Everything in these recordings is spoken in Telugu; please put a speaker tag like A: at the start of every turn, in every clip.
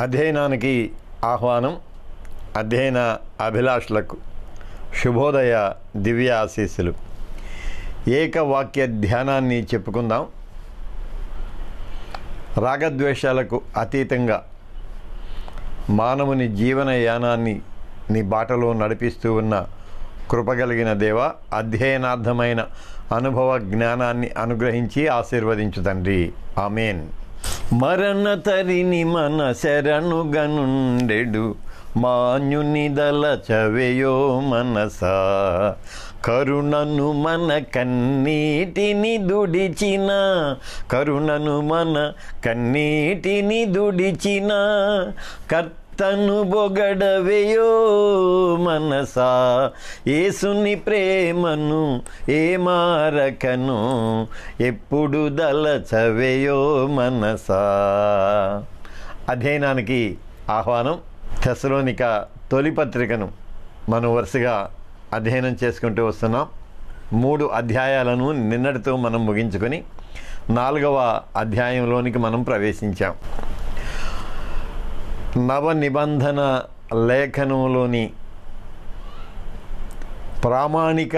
A: అధ్యయనానికి ఆహ్వానం. అధ్యయన అభిలాషులకు శుభోదయ దివ్య ఆశీస్సులు. ఏకవాక్య ధ్యానాన్ని చెప్పుకుందాం. రాగద్వేషాలకు అతీతంగా మానవుని జీవన యానాన్ని నీ బాటలో నడిపిస్తూ ఉన్న కృపగలిగిన దేవ, అధ్యయనార్థమైన అనుభవ జ్ఞానాన్ని అనుగ్రహించి ఆశీర్వదించు తండ్రి. ఆమేన్. మరణ తరిని మన శరణుగనుండెడు మాన్యుని దలచవేయో మనసా, కరుణను మన కన్నీటిని దుడిచిన, కరుణను మన కన్నీటిని దుడిచిన కర్తను బొగడవేయో మనసా, యేసుని ప్రేమను ఏ మారకను ఎప్పుడు దలచవేయో మనసా. అధ్యయనానికి ఆహ్వానం. తెస్సలోనిక తొలి పత్రికను మనం వరుసగా అధ్యయనం చేసుకుంటూ వస్తున్నాం. 3 అధ్యాయాలను నిన్నటితో మనం ముగించుకొని 4వ అధ్యాయంలోనికి మనం ప్రవేశించాం. నవ నిబంధన లేఖనంలోని ప్రామాణిక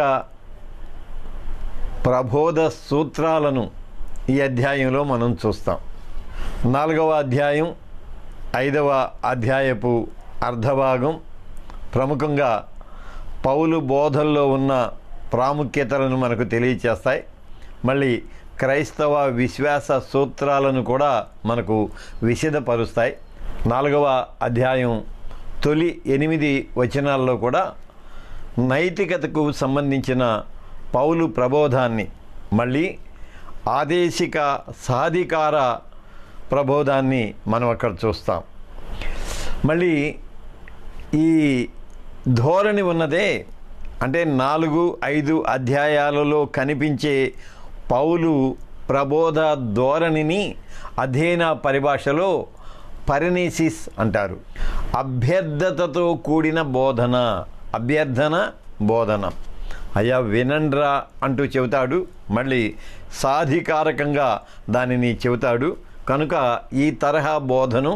A: ప్రబోధ సూత్రాలను ఈ అధ్యాయంలో మనం చూస్తాం. 4వ అధ్యాయం 5వ అధ్యాయపు అర్ధభాగం ప్రముఖంగా పౌలు బోధల్లో ఉన్న ప్రాముఖ్యతలను మనకు తెలియచేస్తాయి. మళ్ళీ క్రైస్తవ విశ్వాస సూత్రాలను కూడా మనకు విశదపరుస్తాయి. 4వ అధ్యాయం తొలి 8 వచనాల్లో కూడా నైతికతకు సంబంధించిన పౌలు ప్రబోధాన్ని, మళ్ళీ ఆదేశిక సాధికార ప్రబోధాన్ని మనం అక్కడ చూస్తాం. మళ్ళీ ఈ ధోరణి ఉన్నదే, అంటే 4-5 అధ్యాయాలలో కనిపించే పౌలు ప్రబోధ ధోరణిని అధ్యయన పరిభాషలో పరినేసిస్ అంటారు. అభ్యర్థతతో కూడిన బోధన, అభ్యర్థన బోధన. అయ్యా వినండ్రా అంటూ చెబుతాడు, మళ్ళీ సాధికారకంగా దానిని చెబుతాడు. కనుక ఈ తరహా బోధను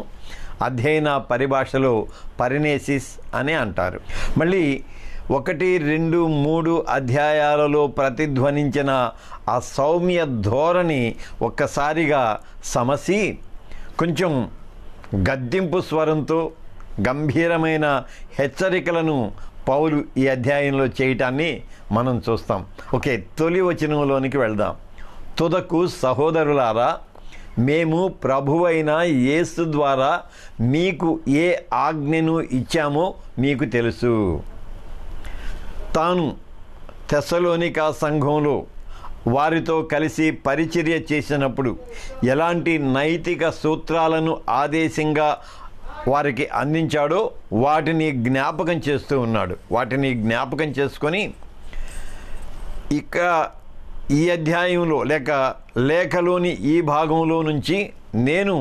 A: అధ్యయన పరిభాషలో పరినేసిస్ అని అంటారు. మళ్ళీ 1, 2, 3 అధ్యాయాలలో ప్రతిధ్వనించిన ఆ సౌమ్య ధోరణి ఒక్కసారిగా సమసి కొంచెం గద్దింపు స్వరంతో గంభీరమైన హెచ్చరికలను పౌలు ఈ అధ్యాయంలో చేయటాన్ని మనం చూస్తాం. ఓకే, తొలి వచనంలోనికి వెళ్దాం. తుదకు సహోదరులారా, మేము ప్రభువైన యేసు ద్వారా మీకు ఏ ఆజ్ఞను ఇచ్చామో మీకు తెలుసు. తాను తెస్సలోనిక సంఘంలో వారితో కలిసి పరిచర్య చేసినప్పుడు ఎలాంటి నైతిక సూత్రాలను ఆదేశంగా వారికి అందించాడో వాటిని జ్ఞాపకం చేస్తూ ఉన్నాడు. వాటిని జ్ఞాపకం చేసుకొని ఇక ఈ అధ్యాయంలో లేఖలోని ఈ భాగంలో నుంచి నేను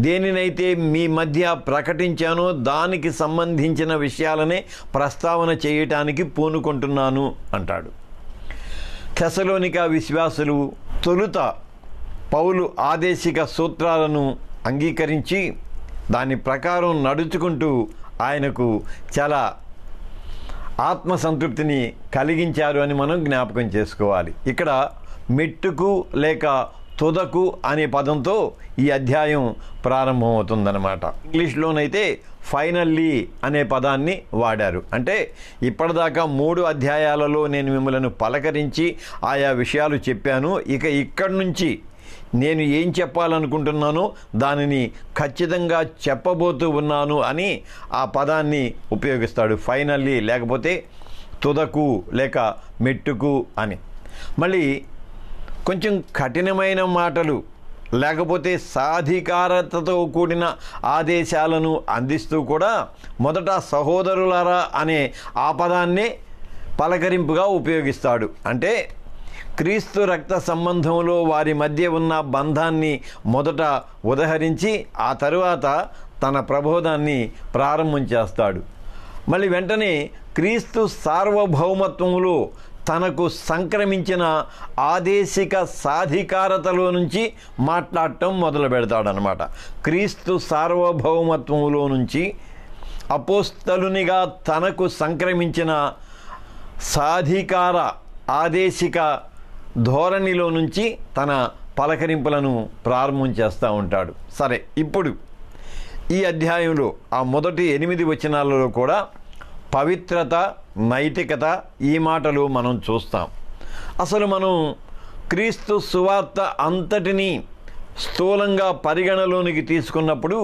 A: దేనినైతే మీ మధ్య ప్రకటించానో దానికి సంబంధించిన విషయాలనే ప్రస్తావన చేయటానికి పూనుకుంటున్నాను అంటాడు. తెస్సలోనిక విశ్వాసులు తొలుత పౌలు ఆదేశిక సూత్రాలను అంగీకరించి దాని ప్రకారం నడుచుకుంటూ ఆయనకు చాలా ఆత్మసంతృప్తిని కలిగించారు అని మనం జ్ఞాపకం చేసుకోవాలి. ఇక్కడ మెట్టుకు లేక తుదకు అనే పదంతో ఈ అధ్యాయం ప్రారంభమవుతుందన్నమాట. ఇంగ్లీష్లోనైతే ఫైనల్లీ అనే పదాన్ని వాడారు. అంటే ఇప్పటిదాకా 3 అధ్యాయాలలో నేను మిమ్మల్ని పలకరించి ఆయా విషయాలు చెప్పాను, ఇక ఇక్కడి నుంచి నేను ఏం చెప్పాలనుకుంటున్నానో దానిని ఖచ్చితంగా చెప్పబోతూ ఉన్నాను అని ఆ పదాన్ని ఉపయోగిస్తాడు. ఫైనల్లీ లేకపోతే తుదకు లేక మెట్టుకు అని. మళ్ళీ కొంచెం కఠినమైన మాటలు లేకపోతే సాధికారతతో కూడిన ఆదేశాలను అందిస్తూ కూడా మొదట సహోదరులారా అనే ఆ పదాన్నే పలకరింపుగా ఉపయోగిస్తాడు. అంటే క్రీస్తు రక్త సంబంధంలో వారి మధ్య ఉన్న బంధాన్ని మొదట ఉదహరించి ఆ తరువాత తన ప్రబోధాన్ని ప్రారంభం చేస్తాడు. మళ్ళీ వెంటనే క్రీస్తు సార్వభౌమత్వంలో తనకు సంక్రమించిన ఆదేశిక సాధికారతలో నుంచి మాట్లాడటం మొదలు పెడతాడనమాట. క్రీస్తు సార్వభౌమత్వంలో నుంచి అపోస్తలునిగా తనకు సంక్రమించిన సాధికార ఆదేశిక ధోరణిలో నుంచి తన పలకరింపులను ప్రారంభం చేస్తూ ఉంటాడు. సరే, ఇప్పుడు ఈ అధ్యాయంలో ఆ మొదటి 8 వచనాలలో కూడా పవిత్రత, నైతికత ఈ మాటలు మనం చూస్తాం. అసలు మనం క్రీస్తు సువార్త అంతటినీ స్థూలంగా పరిగణలోనికి తీసుకున్నప్పుడు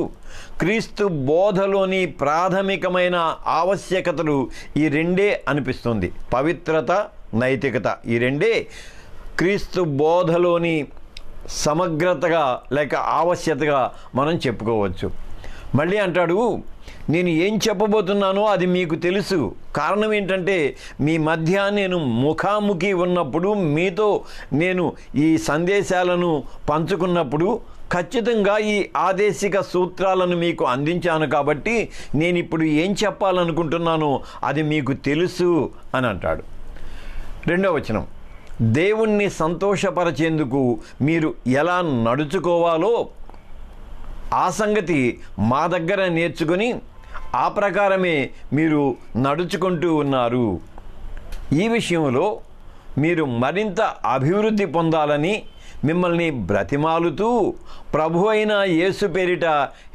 A: క్రీస్తు బోధలోని ప్రాథమికమైన ఆవశ్యకతలు ఈ రెండే అనిపిస్తుంది. పవిత్రత, నైతికత ఈ రెండే క్రీస్తు బోధలోని సమగ్రతగా లేక ఆవశ్యకతగా మనం చెప్పుకోవచ్చు. మళ్ళీ అంటాడు, నేను ఏం చెప్పబోతున్నానో అది మీకు తెలుసు. కారణం ఏంటంటే మీ మధ్య నేను ముఖాముఖి ఉన్నప్పుడు, మీతో నేను ఈ సందేశాలను పంచుకున్నప్పుడు ఖచ్చితంగా ఈ ఆదేశిక సూత్రాలను మీకు అందించాను కాబట్టి నేను ఇప్పుడు ఏం చెప్పాలనుకుంటున్నానో అది మీకు తెలుసు అని అంటాడు. 2వ వచనం, దేవుణ్ణి సంతోషపరచేందుకు మీరు ఎలా నడుచుకోవాలో ఆ సంగతి మా దగ్గర నేర్చుకొని ఆ ప్రకారమే మీరు నడుచుకుంటూ ఉన్నారు. ఈ విషయంలో మీరు మరింత అభివృద్ధి పొందాలని మిమ్మల్ని బ్రతిమాలుతూ ప్రభు అయిన యేసు పేరిట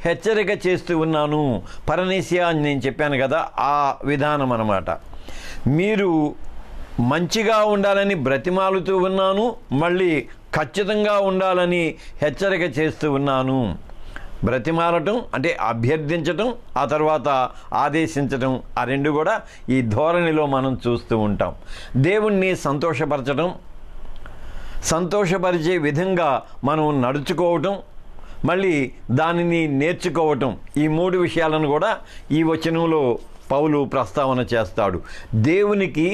A: హెచ్చరిక చేస్తూ ఉన్నాను. పరనేసియా అని నేను చెప్పాను కదా, ఆ విధానం అన్నమాట. మీరు మంచిగా ఉండాలని బ్రతిమాలుతూ ఉన్నాను, మళ్ళీ ఖచ్చితంగా ఉండాలని హెచ్చరిక చేస్తూ ఉన్నాను. బ్రతిమాలటం అంటే అభ్యర్థించటం, ఆ తర్వాత ఆదేశించటం, ఆ రెండు కూడా ఈ ధోరణిలో మనం చూస్తూ ఉంటాం. దేవుణ్ణి సంతోషపరచడం, సంతోషపరిచే విధంగా మనం నడుచుకోవటం, మళ్ళీ దానిని నేర్చుకోవటం, ఈ 3 విషయాలను కూడా ఈ వచనంలో పౌలు ప్రస్తావన చేస్తాడు. దేవునికి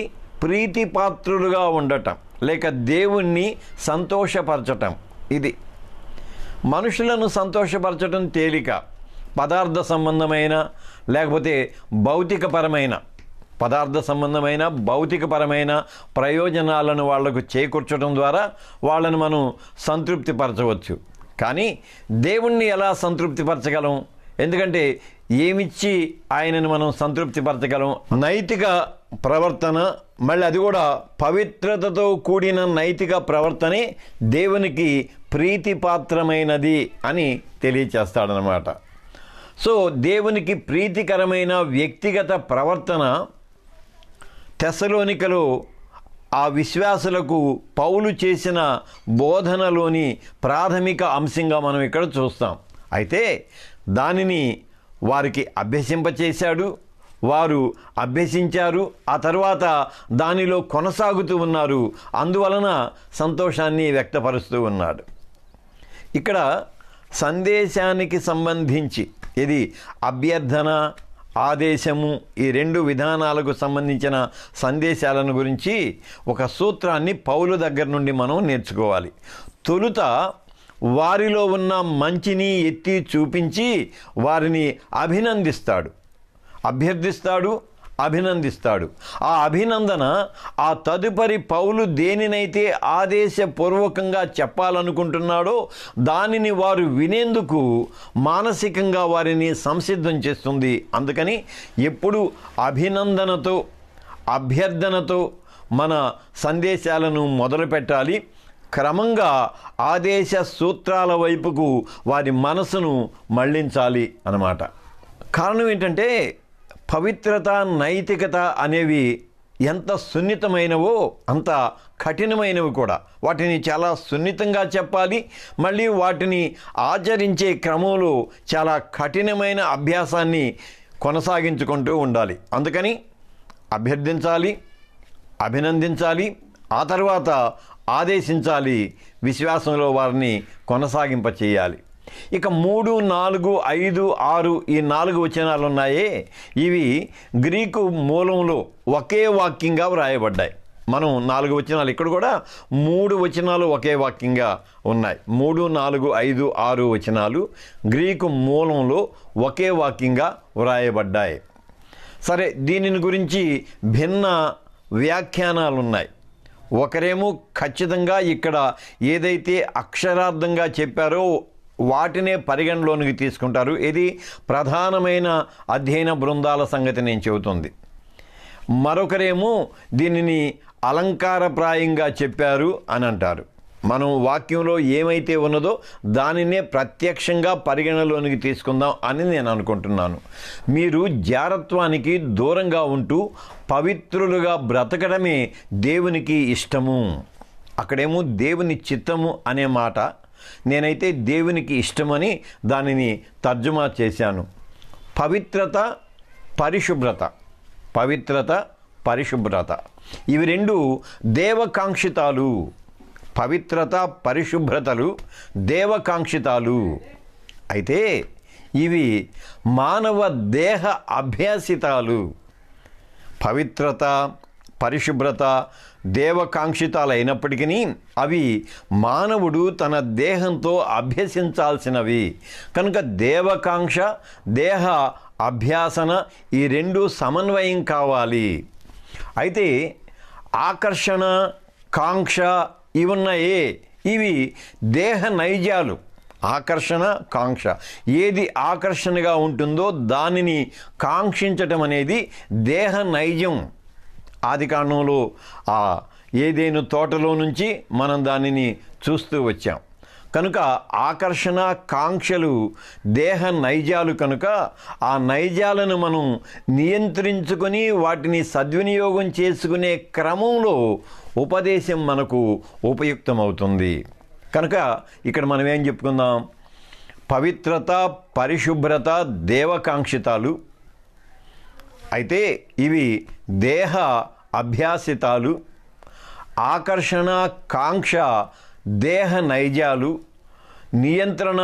A: ప్రీతిపాత్రులుగా ఉండటం లేక దేవుణ్ణి సంతోషపరచటం, ఇది మనుషులను సంతోషపరచడం తేలిక. పదార్థ సంబంధమైన లేకపోతే భౌతికపరమైన ప్రయోజనాలను వాళ్లకు చేకూర్చడం ద్వారా వాళ్ళను మనం సంతృప్తిపరచవచ్చు. కానీ దేవుణ్ణి ఎలా సంతృప్తిపరచగలం? ఎందుకంటే ఏమిచ్చి ఆయనను మనం సంతృప్తిపరచగలం? నైతిక ప్రవర్తన, మళ్ళీ అది కూడా పవిత్రతతో కూడిన నైతిక ప్రవర్తనే దేవునికి ప్రీతిపాత్రమైనది అని తెలియచేస్తాడనమాట. సో దేవునికి ప్రీతికరమైన వ్యక్తిగత ప్రవర్తన తెస్సలోనికలో ఆ విశ్వాసులకు పౌలు చేసిన బోధనలోని ప్రాథమిక అంశంగా మనం ఇక్కడ చూస్తాం. అయితే దానిని వారికి అభ్యసింపచేశాడు, వారు అభ్యసించారు, ఆ తర్వాత దానిలో కొనసాగుతూ ఉన్నారు. అందువలన సంతోషాన్ని వ్యక్తపరుస్తూ ఉన్నాడు. ఇక్కడ సందేశానికి సంబంధించి ఇది అభ్యర్థన, ఆదేశము, ఈ 2 విధానాలకు సంబంధించిన సందేశాలను గురించి ఒక సూత్రాన్ని పౌలు దగ్గర నుండి మనం నేర్చుకోవాలి. తొలుత వారిలో ఉన్న మంచిని ఎత్తి చూపించి వారిని అభినందిస్తాడు, అభ్యర్థిస్తాడు, అభినందిస్తాడు. ఆ అభినందన ఆ తదుపరి పౌలు దేనినైతే ఆదేశపూర్వకంగా చెప్పాలనుకుంటున్నాడో దానిని వారు వినేందుకు మానసికంగా వారిని సంసిద్ధం చేస్తుంది. అందుకని ఎప్పుడు అభినందనతో, అభ్యర్థనతో మన సందేశాలను మొదలుపెట్టాలి. క్రమంగా ఆదేశ సూత్రాల వైపుకు వారి మనసును మళ్లించాలి అన్నమాట. కారణం ఏంటంటే పవిత్రత, నైతికత అనేవి ఎంత సున్నితమైనవో అంత కఠినమైనవి కూడా. వాటిని చాలా సున్నితంగా చెప్పాలి, మళ్ళీ వాటిని ఆచరించే క్రమంలో చాలా కఠినమైన అభ్యాసాన్ని కొనసాగించుకుంటూ ఉండాలి. అందుకని అభ్యర్థించాలి, అభినందించాలి, ఆ తర్వాత ఆదేశించాలి, విశ్వాసంలో వారిని కొనసాగింపచేయాలి. ఇక 3, 4, 5, 6 ఈ 4 వచనాలు ఉన్నాయే, ఇవి గ్రీకు మూలంలో ఒకే వాక్యంగా వ్రాయబడ్డాయి. మనం 4 వచనాలు, ఇక్కడ కూడా 3 వచనాలు ఒకే వాక్యంగా ఉన్నాయి. 3, 4, 5, 6 వచనాలు గ్రీకు మూలంలో ఒకే వాక్యంగా వ్రాయబడ్డాయి. సరే, దీనిని గురించి భిన్న వ్యాఖ్యానాలు ఉన్నాయి. ఒకరేమో ఖచ్చితంగా ఇక్కడ ఏదైతే అక్షరార్థంగా చెప్పారో వాటినే పరిగణలోనికి తీసుకుంటారు. ఇది ప్రధానమైన అధ్యయన బృందాల సంగతి నేను చెబుతుంది. మరొకరేమో దీనిని అలంకారప్రాయంగా చెప్పారు అని అంటారు. మనం వాక్యంలో ఏమైతే ఉన్నదో దానినే ప్రత్యక్షంగా పరిగణలోనికి తీసుకుందాం అని నేను అనుకుంటున్నాను. మీరు జారత్వానికి దూరంగా ఉంటూ పవిత్రులుగా బ్రతకడమే దేవునికి ఇష్టము. అక్కడేమో దేవుని చిత్తము అనే మాట, నేనైతే దేవునికి ఇష్టమని దానిని తర్జుమా చేశాను. పవిత్రత, పరిశుభ్రత, పవిత్రత, పరిశుభ్రత, ఇవి రెండు దేవకాంక్షితాలు. పవిత్రత, పరిశుభ్రతలు దేవకాంక్షితాలు. అయితే ఇవి మానవ దేహ అభ్యాసితాలు. పవిత్రత, పరిశుభ్రత దేవకాంక్షితాలు అయినప్పటికీ అవి మానవుడు తన దేహంతో అభ్యసించాల్సినవి. కనుక దేవకాంక్ష, దేహ అభ్యాసన ఈ రెండు సమన్వయం కావాలి. అయితే ఆకర్షణ, కాంక్ష ఇవున్నాయే, ఇవి దేహ నైజాలు. ఆకర్షణ, కాంక్ష, ఏది ఆకర్షణగా ఉంటుందో దానిని కాంక్షించటం అనేది దేహ నైజం. ఆదికాండంలో ఆ ఏదేను తోటలో నుంచి మనం దానిని చూస్తూ వచ్చాం. కనుక ఆకర్షణ, కాంక్షలు దేహ నైజాలు. కనుక ఆ నైజాలను మనం నియంత్రించుకొని వాటిని సద్వినియోగం చేసుకునే క్రమంలో ఉపదేశం మనకు ఉపయుక్తమవుతుంది. కనుక ఇక్కడ మనం ఏం చెప్పుకుందాం? పవిత్రత, పరిశుభ్రత దేవకాంక్షితాలు. అయితే ఇవి దేహ అభ్యాసితాలు. ఆకర్షణ, కాంక్ష దేహ నైజాలు. నియంత్రణ,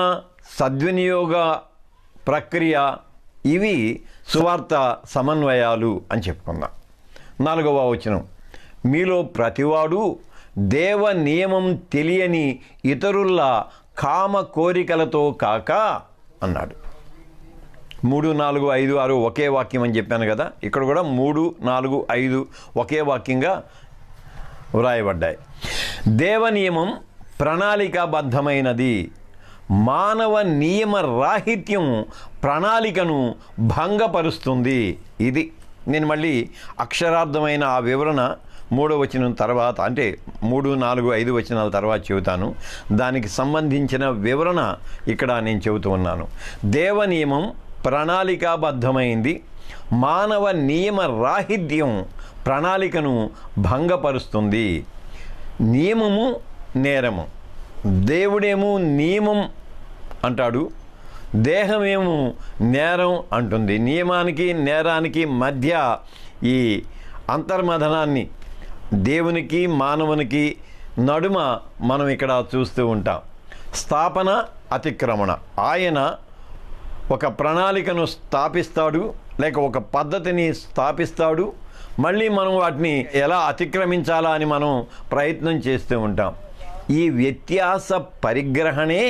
A: సద్వినియోగ ప్రక్రియ ఇవి సువార్త సమన్వయాలు అని చెప్పుకుందాం. 4వ వచనం, మీలో ప్రతివాడు దేవ నియమం తెలియని ఇతరుల కామ కోరికలతో కాక అన్నాడు. 3, 4, 5, 6 ఒకే వాక్యం అని చెప్పాను కదా. ఇక్కడ కూడా 3, 4, 5 ఒకే వాక్యంగా వ్రాయబడ్డాయి. దేవ నియమం ప్రణాళికాబద్ధమైనది. మానవ నియమ రాహిత్యం ప్రణాళికను భంగపరుస్తుంది. ఇది నేను మళ్ళీ అక్షరార్థమైన ఆ వివరణ 3వ వచనం తర్వాత, అంటే 3, 4, 5 వచనాల తర్వాత చెబుతాను. దానికి సంబంధించిన వివరణ ఇక్కడ నేను చెబుతూ ఉన్నాను. దేవ నియమం ప్రణాళికాబద్ధమైంది. మానవ నియమ రాహిత్యం ప్రణాళికను భంగపరుస్తుంది. నియమము నేరము. దేవుడేమో నియమం అంటాడు, దేహమేమో నేరం అంటుంది. నియమానికి నేరానికి మధ్య ఈ అంతర్మథనాన్ని దేవునికి మానవునికి నడుమ మనం ఇక్కడ చూస్తూ ఉంటాం. స్థాపన, అతిక్రమణ. ఆయన ఒక ప్రణాళికను స్థాపిస్తాడు, లేక ఒక పద్ధతిని స్థాపిస్తాడు. మళ్ళీ మనం వాటిని ఎలా అతిక్రమించాలా అని మనం ప్రయత్నం చేస్తూ ఉంటాం. ఈ వ్యత్యాస పరిగ్రహణే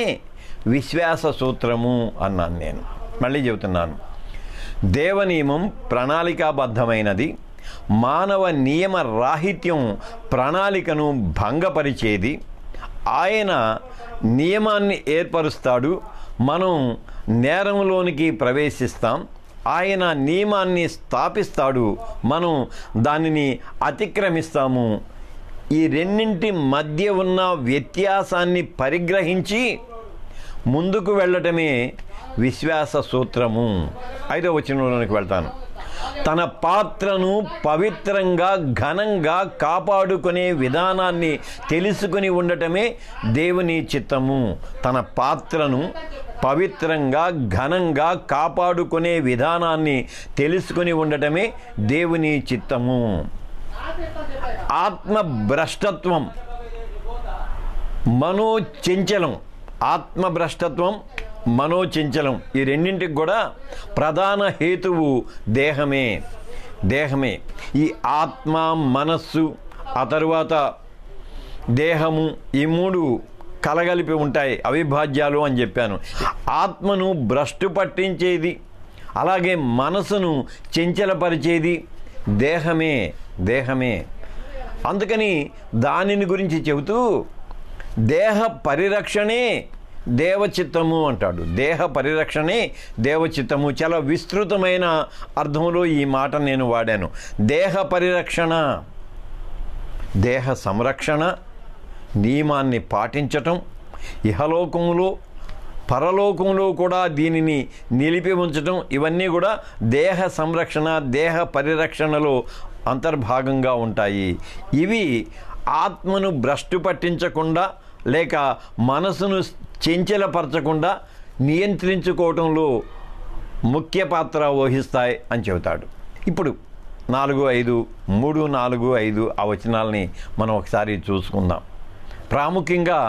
A: విశ్వాస సూత్రము అన్నాను నేను. మళ్ళీ చెబుతున్నాను. దేవనియమం ప్రణాళికాబద్ధమైనది. మానవ నియమ రాహిత్యం ప్రణాళికను భంగపరిచేది. ఆయన నియమాన్ని ఏర్పరుస్తాడు, మనం నేరంలోనికి ప్రవేశిస్తాం. ఆయన నియమాన్ని స్థాపిస్తాడు, మనం దానిని అతిక్రమిస్తాము. ఈ రెండింటి మధ్య ఉన్న వ్యత్యాసాన్ని పరిగ్రహించి ముందుకు వెళ్ళటమే విశ్వాస సూత్రము. 5వ వచనంలోనికి వెళ్తాను. తన పాత్రను పవిత్రంగా ఘనంగా కాపాడుకునే విధానాన్ని తెలుసుకుని ఉండటమే దేవుని చిత్తము. తన పాత్రను పవిత్రంగా ఘనంగా కాపాడుకునే విధానాన్ని తెలుసుకుని ఉండటమే దేవుని చిత్తము. ఆత్మభ్రష్టత్వం, మనోచంచలం. ఆత్మభ్రష్టత్వం, మనోచంచలం ఈ రెండింటికి కూడా ప్రధాన హేతువు దేహమే. ఈ ఆత్మ, మనస్సు, ఆ తరువాత దేహము, ఈ 3 కలగలిపి ఉంటాయి, అవిభాజ్యాలు అని చెప్పాను. ఆత్మను భ్రష్టు పట్టించేది, అలాగే మనసును చంచలపరిచేది దేహమే. అందుకని దానిని గురించి చెబుతూ దేహ పరిరక్షణే దేవచిత్తము అంటాడు. దేహ పరిరక్షణే దేవచిత్తము. చాలా విస్తృతమైన అర్థంలో ఈ మాట నేను వాడాను. దేహ పరిరక్షణ, దేహ సంరక్షణ, నియమాన్ని పాటించటం, ఇహలోకంలో పరలోకంలో కూడా దీనిని నిలిపి ఉంచటం, ఇవన్నీ కూడా దేహ సంరక్షణ, దేహ పరిరక్షణలో అంతర్భాగంగా ఉంటాయి. ఇవి ఆత్మను భ్రష్టు పట్టించకుండా లేక మనసును చంచలపరచకుండా నియంత్రించుకోవటంలో ముఖ్య పాత్ర వహిస్తాయి అని చెబుతాడు. ఇప్పుడు 4-5, 3-4-5 ఆ వచనాలని మనం ఒకసారి చూసుకుందాం. ప్రాముఖ్యంగా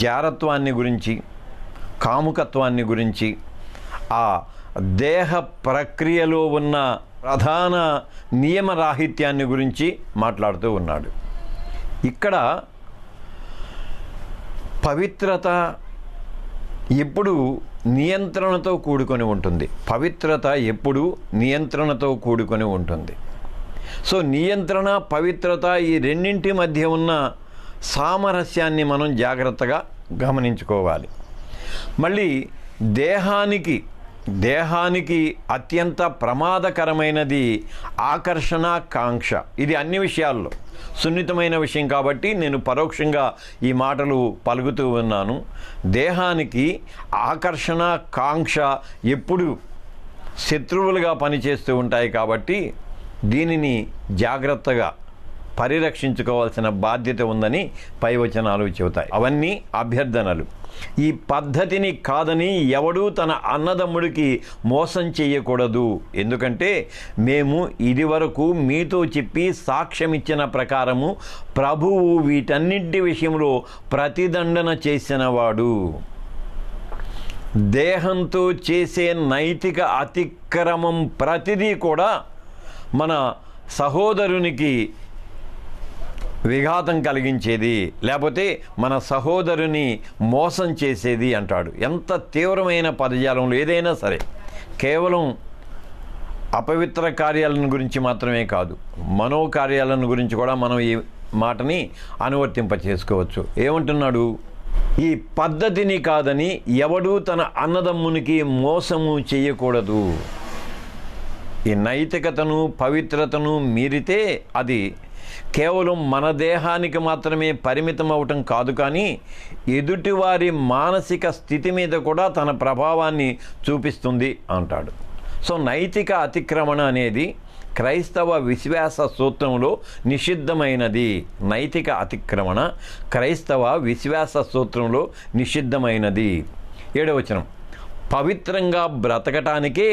A: జారత్వాన్ని గురించి, కాముకత్వాన్ని గురించి, ఆ దేహ ప్రక్రియలో ఉన్న ప్రధాన నియమరాహిత్యాన్ని గురించి మాట్లాడుతూ ఉన్నాడు. ఇక్కడ పవిత్రత ఎప్పుడు నియంత్రణతో కూడుకొని ఉంటుంది. పవిత్రత ఎప్పుడు నియంత్రణతో కూడుకొని ఉంటుంది. సో నియంత్రణ, పవిత్రత ఈ రెండింటి మధ్య ఉన్న సామరస్యాన్ని మనం జాగ్రత్తగా గమనించుకోవాలి. మళ్ళీ దేహానికి అత్యంత ప్రమాదకరమైనది ఆకర్షణ, కాంక్ష. ఇది అన్ని విషయాల్లో సున్నితమైన విషయం కాబట్టి నేను పరోక్షంగా ఈ మాటలు పలుకుతూ ఉన్నాను. దేహానికి ఆకర్షణ, కాంక్ష ఎప్పుడు శత్రువులుగా పనిచేస్తూ ఉంటాయి కాబట్టి దీనిని జాగ్రత్తగా పరిరక్షించుకోవాల్సిన బాధ్యత ఉందని పై వచనాలు చెబుతాయి. అవన్నీ అభ్యర్థనలు. ఈ పద్ధతిని కాదని ఎవడూ తన అన్నదమ్ముడికి మోసం చేయకూడదు. ఎందుకంటే మేము ఇదివరకు మీతో చెప్పి సాక్ష్యమిచ్చిన ప్రకారము ప్రభువు వీటన్నింటి విషయంలో ప్రతిదండన చేసినవాడు. దేహంతో చేసే నైతిక అతిక్రమం ప్రతిదీ కూడా మన సహోదరునికి విఘాతం కలిగించేది, లేకపోతే మన సహోదరుని మోసం చేసేది అంటాడు. ఎంత తీవ్రమైన పదజాలంలో ఏదైనా సరే, కేవలం అపవిత్ర కార్యాలను గురించి మాత్రమే కాదు, మనోకార్యాలను గురించి కూడా మనం ఈ మాటని అనువర్తింప చేసుకోవచ్చు. ఏమంటున్నాడు? ఈ పద్ధతిని కాదని ఎవడూ తన అన్నదమ్మునికి మోసము చేయకూడదు. ఈ నైతికతను, పవిత్రతను మీరితే అది కేవలం మన దేహానికి మాత్రమే పరిమితం అవటం కాదు, కానీ ఎదుటివారి మానసిక స్థితి మీద కూడా తన ప్రభావాన్ని చూపిస్తుంది అంటాడు. సో నైతిక అతిక్రమణ అనేది క్రైస్తవ విశ్వాస సూత్రంలో నిషిద్ధమైనది. నైతిక అతిక్రమణ క్రైస్తవ విశ్వాస సూత్రంలో నిషిద్ధమైనది. 7వ వచనం, పవిత్రంగా బ్రతకటానికే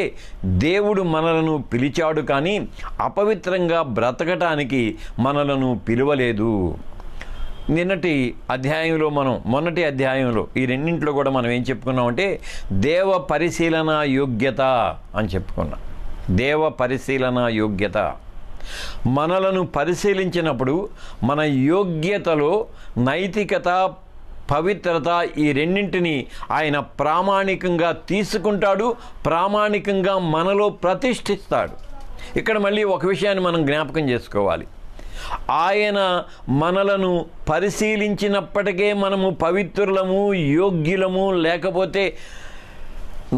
A: దేవుడు మనలను పిలిచాడు, కానీ అపవిత్రంగా బ్రతకటానికి మనలను పిలువలేదు. మొన్నటి అధ్యాయంలో ఈ రెండింటిలో కూడా మనం ఏం చెప్పుకున్నామంటే దేవ పరిశీలన యోగ్యత అని చెప్పుకున్నాం. దేవ పరిశీలన యోగ్యత. మనలను పరిశీలించినప్పుడు మన యోగ్యతలో నైతికత, పవిత్రత ఈ రెండింటిని ఆయన ప్రామాణికంగా తీసుకుంటాడు, ప్రామాణికంగా మనలో ప్రతిష్ఠిస్తాడు. ఇక్కడ మళ్ళీ ఒక విషయాన్ని మనం జ్ఞాపకం చేసుకోవాలి. ఆయన మనలను పరిశీలించినప్పటికే మనము పవిత్రులము, యోగ్యులము, లేకపోతే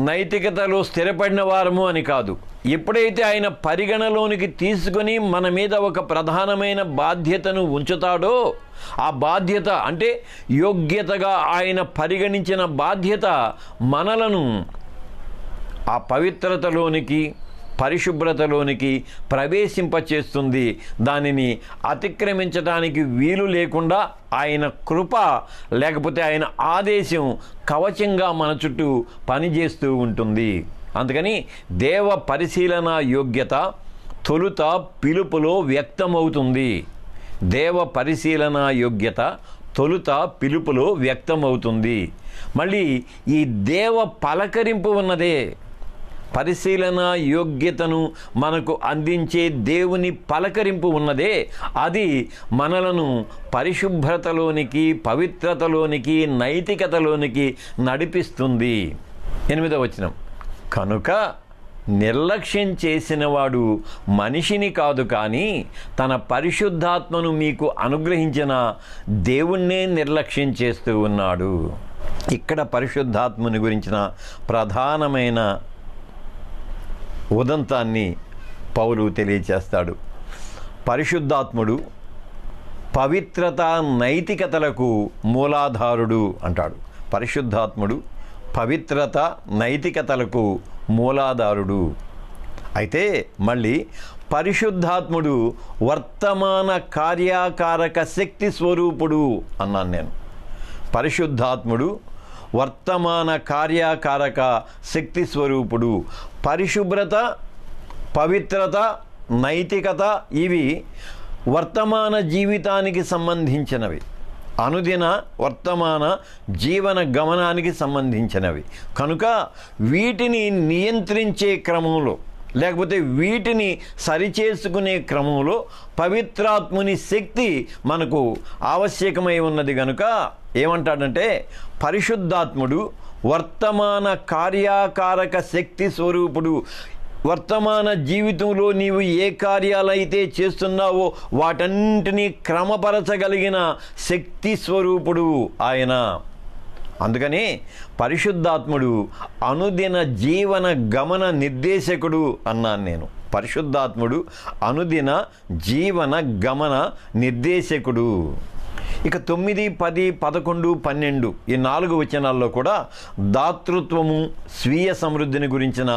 A: నైతికతలో స్థిరపడిన వారము అని కాదు. ఎప్పుడైతే ఆయన పరిగణలోనికి తీసుకొని మన మీద ఒక ప్రధానమైన బాధ్యతను ఉంచుతాడో, ఆ బాధ్యత అంటే యోగ్యతగా ఆయన పరిగణించిన బాధ్యత మనలను ఆ పవిత్రతలోనికి, పరిశుభ్రతలోనికి ప్రవేశింపచేస్తుంది. దానిని అతిక్రమించడానికి వీలు లేకుండా ఆయన కృప లేకపోతే ఆయన ఆదేశం కవచంగా మన చుట్టూ పనిచేస్తూ ఉంటుంది. అందుకని దేవ పరిశీలన యోగ్యత తొలుత పిలుపులో వ్యక్తమవుతుంది. దేవ పరిశీలన యోగ్యత తొలుత పిలుపులో వ్యక్తమవుతుంది. మళ్ళీ ఈ దేవ పలకరింపు ఉన్నదే, పరిశీలన యోగ్యతను మనకు అందించే దేవుని పలకరింపు ఉన్నదే, అది మనలను పరిశుభ్రతలోనికి, పవిత్రతలోనికి, నైతికతలోనికి నడిపిస్తుంది. 8వ వచనం, కనుక నిర్లక్ష్యం చేసినవాడు మనిషిని కాదు, కానీ తన పరిశుద్ధాత్మను మీకు అనుగ్రహించిన దేవుణ్ణే నిర్లక్ష్యం చేస్తూ ఉన్నాడు. ఇక్కడ పరిశుద్ధాత్మని గురించిన ప్రధానమైన ఉదంతాన్ని పౌలు తెలియచేస్తాడు. పరిశుద్ధాత్ముడు పవిత్రత నైతికతలకు మూలాధారుడు అంటాడు. పరిశుద్ధాత్ముడు పవిత్రత నైతికతలకు మూలాధారుడు. అయితే మళ్ళీ పరిశుద్ధాత్ముడు వర్తమాన కార్యకారక శక్తి స్వరూపుడు అన్నాను నేను. పరిశుద్ధాత్ముడు వర్తమాన కార్యకారక శక్తి స్వరూపుడు. పరిశుభ్రత, పవిత్రత, నైతికత ఇవి వర్తమాన జీవితానికి సంబంధించినవి, అనుదిన వర్తమాన జీవన గమనానికి సంబంధించినవి. కనుక వీటిని నియంత్రించే క్రమంలో, లేకపోతే వీటిని సరిచేసుకునే క్రమంలో పవిత్రాత్ముని శక్తి మనకు ఆవశ్యకమై ఉన్నది. కనుక ఏమంటాడంటే పరిశుద్ధాత్ముడు వర్తమాన కార్యకారక శక్తి స్వరూపుడు. వర్తమాన జీవితంలో నీవు ఏ కార్యాలైతే చేస్తున్నావో వాటన్నింటినీ క్రమపరచగలిగిన శక్తి స్వరూపుడు ఆయన. అందుకని పరిశుద్ధాత్ముడు అనుదిన జీవన గమన నిర్దేశకుడు అన్నాను నేను. పరిశుద్ధాత్ముడు అనుదిన జీవన గమన నిర్దేశకుడు. ఇక 9, 10, 11, 12 ఈ 4 వచనాల్లో కూడా దాతృత్వము, స్వీయ సమృద్ధిని గురించిన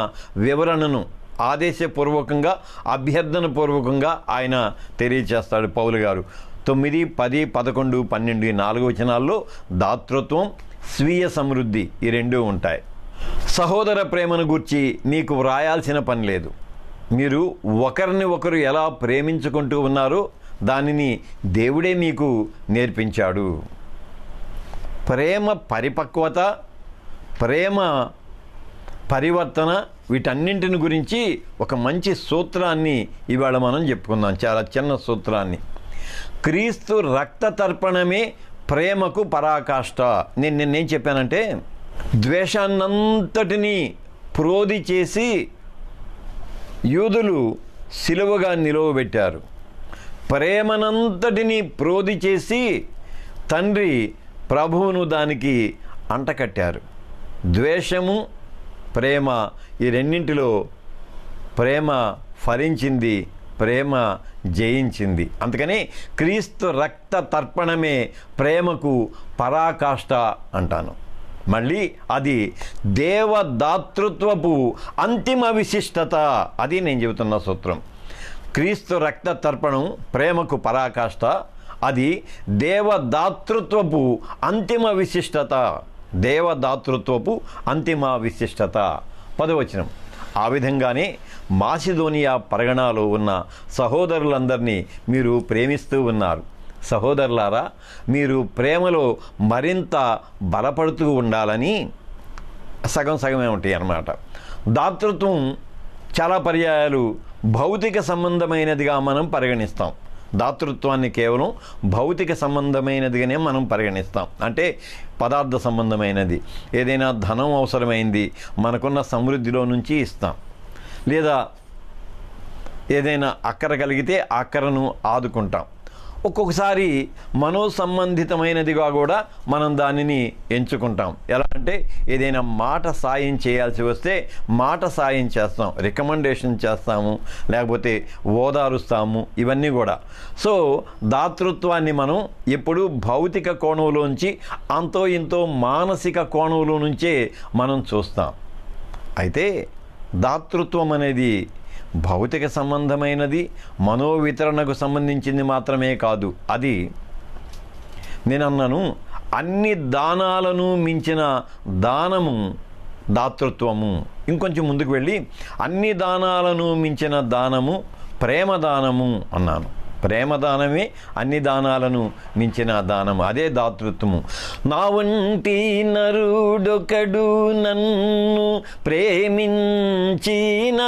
A: వివరణను ఆదేశపూర్వకంగా, అభ్యర్థన పూర్వకంగా ఆయన తెలియచేస్తాడు పౌలు గారు. 9, 10, 11, 12 ఈ 4 వచనాల్లో దాతృత్వం, స్వీయ సమృద్ధి ఈ 2 ఉంటాయి. సహోదర ప్రేమను గూర్చి మీకు వ్రాయాల్సిన పని లేదు. మీరు ఒకరిని ఒకరు ఎలా ప్రేమించుకుంటూ ఉన్నారో దానిని దేవుడే మీకు నేర్పించాడు. ప్రేమ పరిపక్వత, ప్రేమ పరివర్తన వీటన్నింటిని గురించి ఒక మంచి సూత్రాన్ని ఇవాళ మనం చెప్పుకుందాం. చాలా చిన్న సూత్రాన్ని. క్రీస్తు రక్త తర్పణమే ప్రేమకు పరాకాష్ట. నేనేం చెప్పానంటే ద్వేషాన్నంతటినీ ప్రోధి చేసి యూదులు సిలువగా నిలువబెట్టారు. ప్రేమనంతటిని ప్రోధి చేసి తండ్రి ప్రభువును దానికి అంటకట్టారు. ద్వేషము, ప్రేమ ఈ రెండింటిలో ప్రేమ ఫలించింది, ప్రేమ జయించింది. అందుకని క్రీస్తు రక్త తర్పణమే ప్రేమకు పరాకాష్ట అంటాను. మళ్ళీ అది దేవదాతృత్వపు అంతిమ విశిష్టత. అది నేను చెబుతున్న సూత్రం. క్రీస్తు రక్త తర్పణం ప్రేమకు పరాకాష్ట, అది దేవదాతృత్వపు అంతిమ విశిష్టత. దేవదాతృత్వపు అంతిమ విశిష్టత. 10వ వచనం. ఆ విధంగానే మాసిదోనియా పరగణాలో ఉన్న సహోదరులందరినీ మీరు ప్రేమిస్తూ ఉన్నారు. సహోదరులారా, మీరు ప్రేమలో మరింత బలపడుతూ ఉండాలని సగం సగమే ఉంటాయి అన్నమాట. దాతృత్వం చాలా పర్యాయాలు భౌతిక సంబంధమైనదిగా మనం పరిగణిస్తాం. దాతృత్వాన్ని కేవలం భౌతిక సంబంధమైనదిగానే మనం పరిగణిస్తాం. అంటే పదార్థ సంబంధమైనది. ఏదైనా ధనం అవసరమైంది మనకున్న సమృద్ధిలో నుంచి ఇస్తాం, లేదా ఏదైనా అక్కర కలిగితే ఆ అక్కరను ఆదుకుంటాం. ఒక్కొక్కసారి మనోసంబంధితమైనదిగా కూడా మనం దానిని ఎంచుకుంటాం. ఎలా అంటే ఏదైనా మాట సాయం చేయాల్సి వస్తే మాట సాయం చేస్తాం, రికమెండేషన్ చేస్తాము, లేకపోతే ఓదారుస్తాము, ఇవన్నీ కూడా. సో దాతృత్వాన్ని మనం ఎప్పుడూ భౌతిక కోణంలోంచి అంతో ఇంతో మానసిక కోణంలో నుంచే మనం చూస్తాం. అయితే దాతృత్వం అనేది భౌతిక సంబంధమైనది, మనోవితరణకు సంబంధించింది మాత్రమే కాదు. అది నేను అన్నాను, అన్ని దానాలను మించిన దానము దాతృత్వము. ఇంకొంచెం ముందుకు వెళ్ళి అన్ని దానాలను మించిన దానము ప్రేమదానము అన్నాను. ప్రేమదానమే అన్ని దానాలను మించిన దానము, అదే దాతృత్వము. నా వంటి నరుడొకడు నన్ను ప్రేమించిన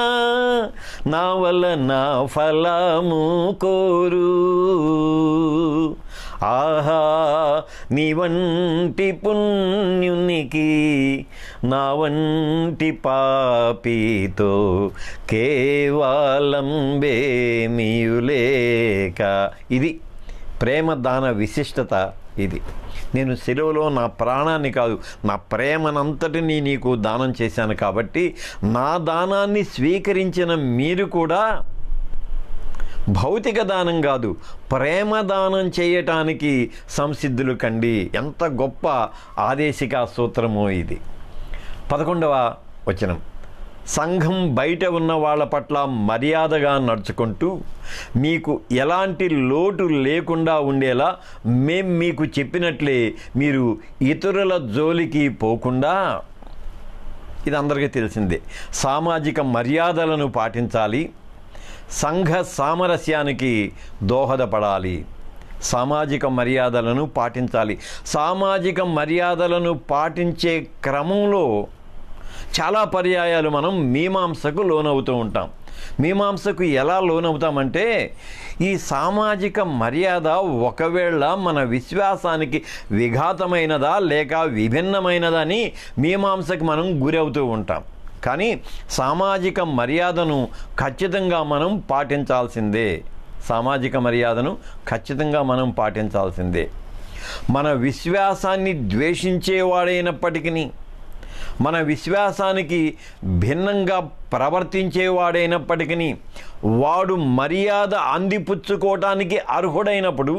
A: నా వలన ఫలము కోరు. ఆహా, నీ వంటి పుణ్యునికి నా వంటి పాపితో కేవలం బేమియులేక. ఇది ప్రేమ దాన విశిష్టత. ఇది నేను సిలువలో నా ప్రాణాన్ని కాదు, నా ప్రేమనంతటినీ నీకు దానం చేశాను కాబట్టి నా దానాన్ని స్వీకరించిన మీరు కూడా భౌతిక దానం కాదు, ప్రేమ దానం చేయటానికి సంసిద్ధులు కండి. ఎంత గొప్ప ఆదేశిక సూత్రమో ఇది. 11వ వచనం, సంఘం బయట ఉన్న వాళ్ళ పట్ల మర్యాదగా నడుచుకుంటూ మీకు ఎలాంటి లోటు లేకుండా ఉండేలా మేం మీకు చెప్పినట్లే మీరు ఇతరుల జోలికి పోకుండా, ఇది అందరికీ తెలిసిందే, సామాజిక మర్యాదలను పాటించాలి, సంఘ సామరస్యానికి దోహదపడాలి. సామాజిక మర్యాదలను పాటించాలి. సామాజిక మర్యాదలను పాటించే క్రమంలో చాలా పర్యాయాలు మనం మీమాంసకు లోనవుతూ ఉంటాం. మీమాంసకు ఎలా లోనవుతామంటే, ఈ సామాజిక మర్యాద ఒకవేళ మన విశ్వాసానికి విఘాతమైనదా లేక విభిన్నమైనదా అని మీమాంసకు మనం గురవుతూ ఉంటాం. కానీ సామాజిక మర్యాదను ఖచ్చితంగా మనం పాటించాల్సిందే. సామాజిక మర్యాదను ఖచ్చితంగా మనం పాటించాల్సిందే. మన విశ్వాసాన్ని ద్వేషించేవాడైనప్పటికీ, మన విశ్వాసానికి భిన్నంగా ప్రవర్తించేవాడైనప్పటికీ వాడు మర్యాద అందిపుచ్చుకోవటానికి అర్హుడైనప్పుడు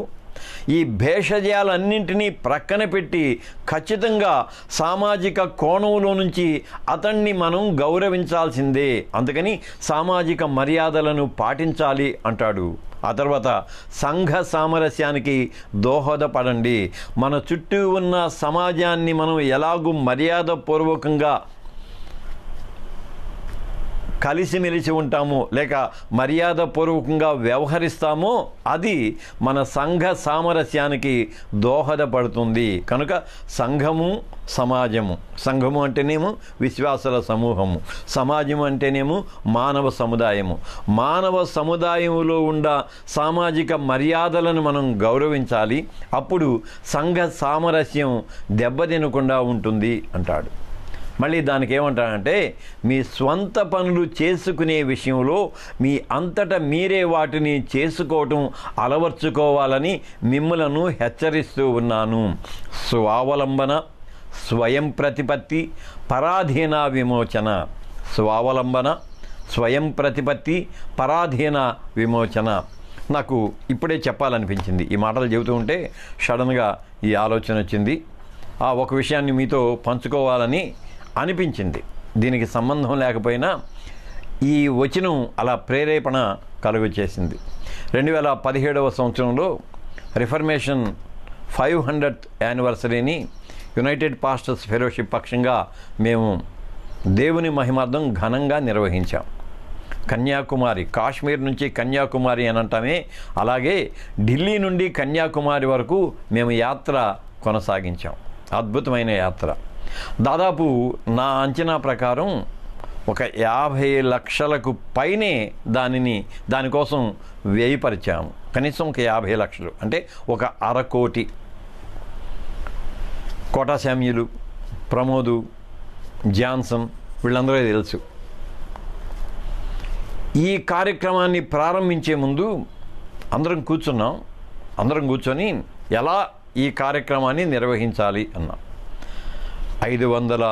A: ఈ భేషజాలన్నింటినీ ప్రక్కన పెట్టి ఖచ్చితంగా సామాజిక కోణంలో నుంచి అతన్ని మనం గౌరవించాల్సిందే. అందుకని సామాజిక మర్యాదలను పాటించాలి అంటాడు. ఆ తర్వాత సంఘ సామరస్యానికి దోహదపడండి. మన చుట్టూ ఉన్న సమాజాన్ని మనం ఎలాగూ మర్యాదపూర్వకంగా కలిసిమెలిసి ఉంటామో లేక మర్యాదపూర్వకంగా వ్యవహరిస్తామో అది మన సంఘ సామరస్యానికి దోహదపడుతుంది. కనుక సంఘము, సమాజము, సంఘము అంటేనేమో విశ్వాసుల సమూహము, సమాజం అంటేనేమో మానవ సముదాయము. మానవ సముదాయంలో ఉన్న సామాజిక మర్యాదలను మనం గౌరవించాలి. అప్పుడు సంఘ సామరస్యం దెబ్బతినకుండా ఉంటుంది అంటాడు. మళ్ళీ దానికి ఏమంటాడంటే, మీ స్వంత పనులు చేసుకునే విషయంలో మీ అంతటా మీరే వాటిని చేసుకోవటం అలవర్చుకోవాలని మిమ్మలను హెచ్చరిస్తూ ఉన్నాను. స్వావలంబన, స్వయం ప్రతిపత్తి, పరాధీన విమోచన. స్వావలంబన, స్వయం ప్రతిపత్తి, పరాధీన విమోచన. నాకు ఇప్పుడే చెప్పాలనిపించింది. ఈ మాటలు చెబుతూ ఉంటే సడన్గా ఈ ఆలోచన వచ్చింది. ఆ ఒక విషయాన్ని మీతో పంచుకోవాలని అనిపించింది. దీనికి సంబంధం లేకపోయినా ఈ వచనం అలా ప్రేరేపణ కలుగు చేసింది. 2017వ సంవత్సరంలో రిఫర్మేషన్ 500th యానివర్సరీని యునైటెడ్ పాస్టర్స్ ఫెలోషిప్ పక్షంగా మేము దేవుని మహిమార్థం ఘనంగా నిర్వహించాం. కన్యాకుమారి, కాశ్మీర్ నుంచి కన్యాకుమారి అని అంటామే, అలాగే ఢిల్లీ నుండి కన్యాకుమారి వరకు మేము యాత్ర కొనసాగించాం. అద్భుతమైన యాత్ర. దాదాపు నా అంచనా ప్రకారం ఒక 50 లక్షలకు పైనే దానికోసం వ్యయపరిచాము. కనీసం ఒక 50 లక్షలు అంటే ఒక 1/2 కోటి. కోటా శామ్యులు, ప్రమోదు, జాన్సన్ వీళ్ళందరూ తెలుసు. ఈ కార్యక్రమాన్ని ప్రారంభించే ముందు అందరం కూర్చొని ఎలా ఈ కార్యక్రమాన్ని నిర్వహించాలి అన్నాం. 500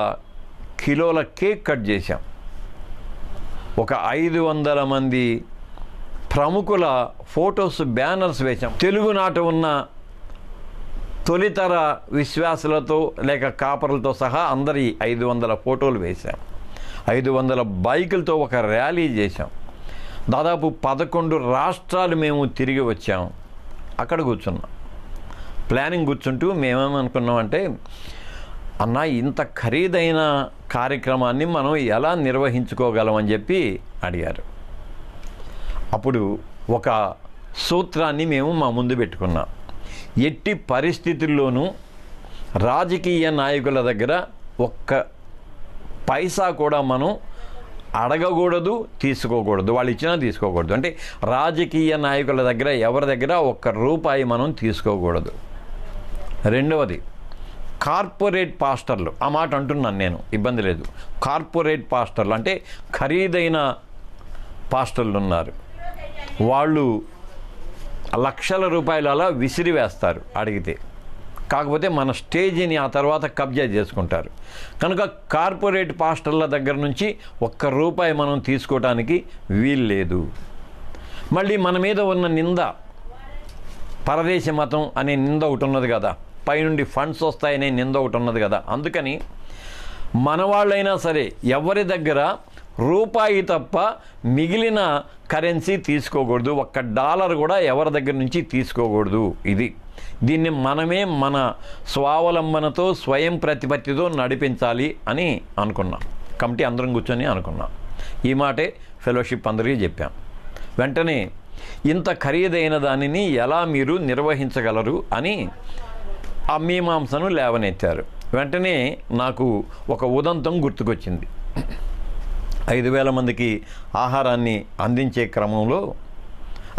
A: కిలోల కేక్ కట్ చేశాం. ఒక 500 మంది ప్రముఖుల ఫొటోస్, బ్యానర్స్ వేశాం. తెలుగునాట ఉన్న తొలితర విశ్వాసులతో లేక కాపరులతో సహా అందరి 500 ఫోటోలు వేశాం. 500 బైకులతో ఒక ర్యాలీ చేశాం. దాదాపు 11 రాష్ట్రాలు మేము తిరిగి వచ్చాం. అక్కడ కూర్చున్నాం. ప్లానింగ్ కూర్చుంటూ మేమేమనుకున్నామంటే, అన్న ఇంత ఖరీదైన కార్యక్రమాన్ని మనం ఎలా నిర్వహించుకోగలమని చెప్పి అడిగారు. అప్పుడు ఒక సూత్రాన్ని మేము మా ముందు పెట్టుకున్నాం. ఎట్టి పరిస్థితుల్లోనూ రాజకీయ నాయకుల దగ్గర ఒక్క పైసా కూడా మనం అడగకూడదు, తీసుకోకూడదు. వాళ్ళు ఇచ్చినా తీసుకోకూడదు. అంటే రాజకీయ నాయకుల దగ్గర ఎవరి దగ్గర ఒక్క రూపాయి మనం తీసుకోకూడదు. రెండవది, కార్పొరేట్ పాస్టర్లు, ఆ మాట అంటున్నాను నేను, ఇబ్బంది లేదు. కార్పొరేట్ పాస్టర్లు అంటే ఖరీదైన పాస్టర్లు ఉన్నారు. వాళ్ళు లక్షల రూపాయలు అలా విసిరివేస్తారు అడిగితే. కాకపోతే మన స్టేజీని ఆ తర్వాత కబ్జా చేసుకుంటారు. కనుక కార్పొరేట్ పాస్టర్ల దగ్గర నుంచి ₹1 మనం తీసుకోవటానికి వీలు లేదు. మళ్ళీ మన మీద ఉన్న నింద, పరదేశ మతం అనే నింద ఒకటి ఉన్నది కదా, పైనుండి ఫండ్స్ వస్తాయనే నింద ఒకటి ఉన్నది కదా. అందుకని మన వాళ్ళైనా సరే ఎవరి దగ్గర రూపాయి తప్ప మిగిలిన కరెన్సీ తీసుకోకూడదు, $1 కూడా ఎవరి దగ్గర నుంచి తీసుకోకూడదు. దీన్ని మనమే మన స్వావలంబనతో స్వయం ప్రతిపత్తితో నడిపించాలి అని అనుకున్నాం. కమిటీ అందరం కూర్చొని అనుకున్నాం. ఈ మాటే ఫెలోషిప్ అందరికీ చెప్పాం. వెంటనే ఇంత ఖరీదైన దానిని ఎలా మీరు నిర్వహించగలరు అని ఆ మీమాంసను లేవనెత్తారు. వెంటనే నాకు ఒక ఉదంతం గుర్తుకొచ్చింది. 5,000 మందికి ఆహారాన్ని అందించే క్రమంలో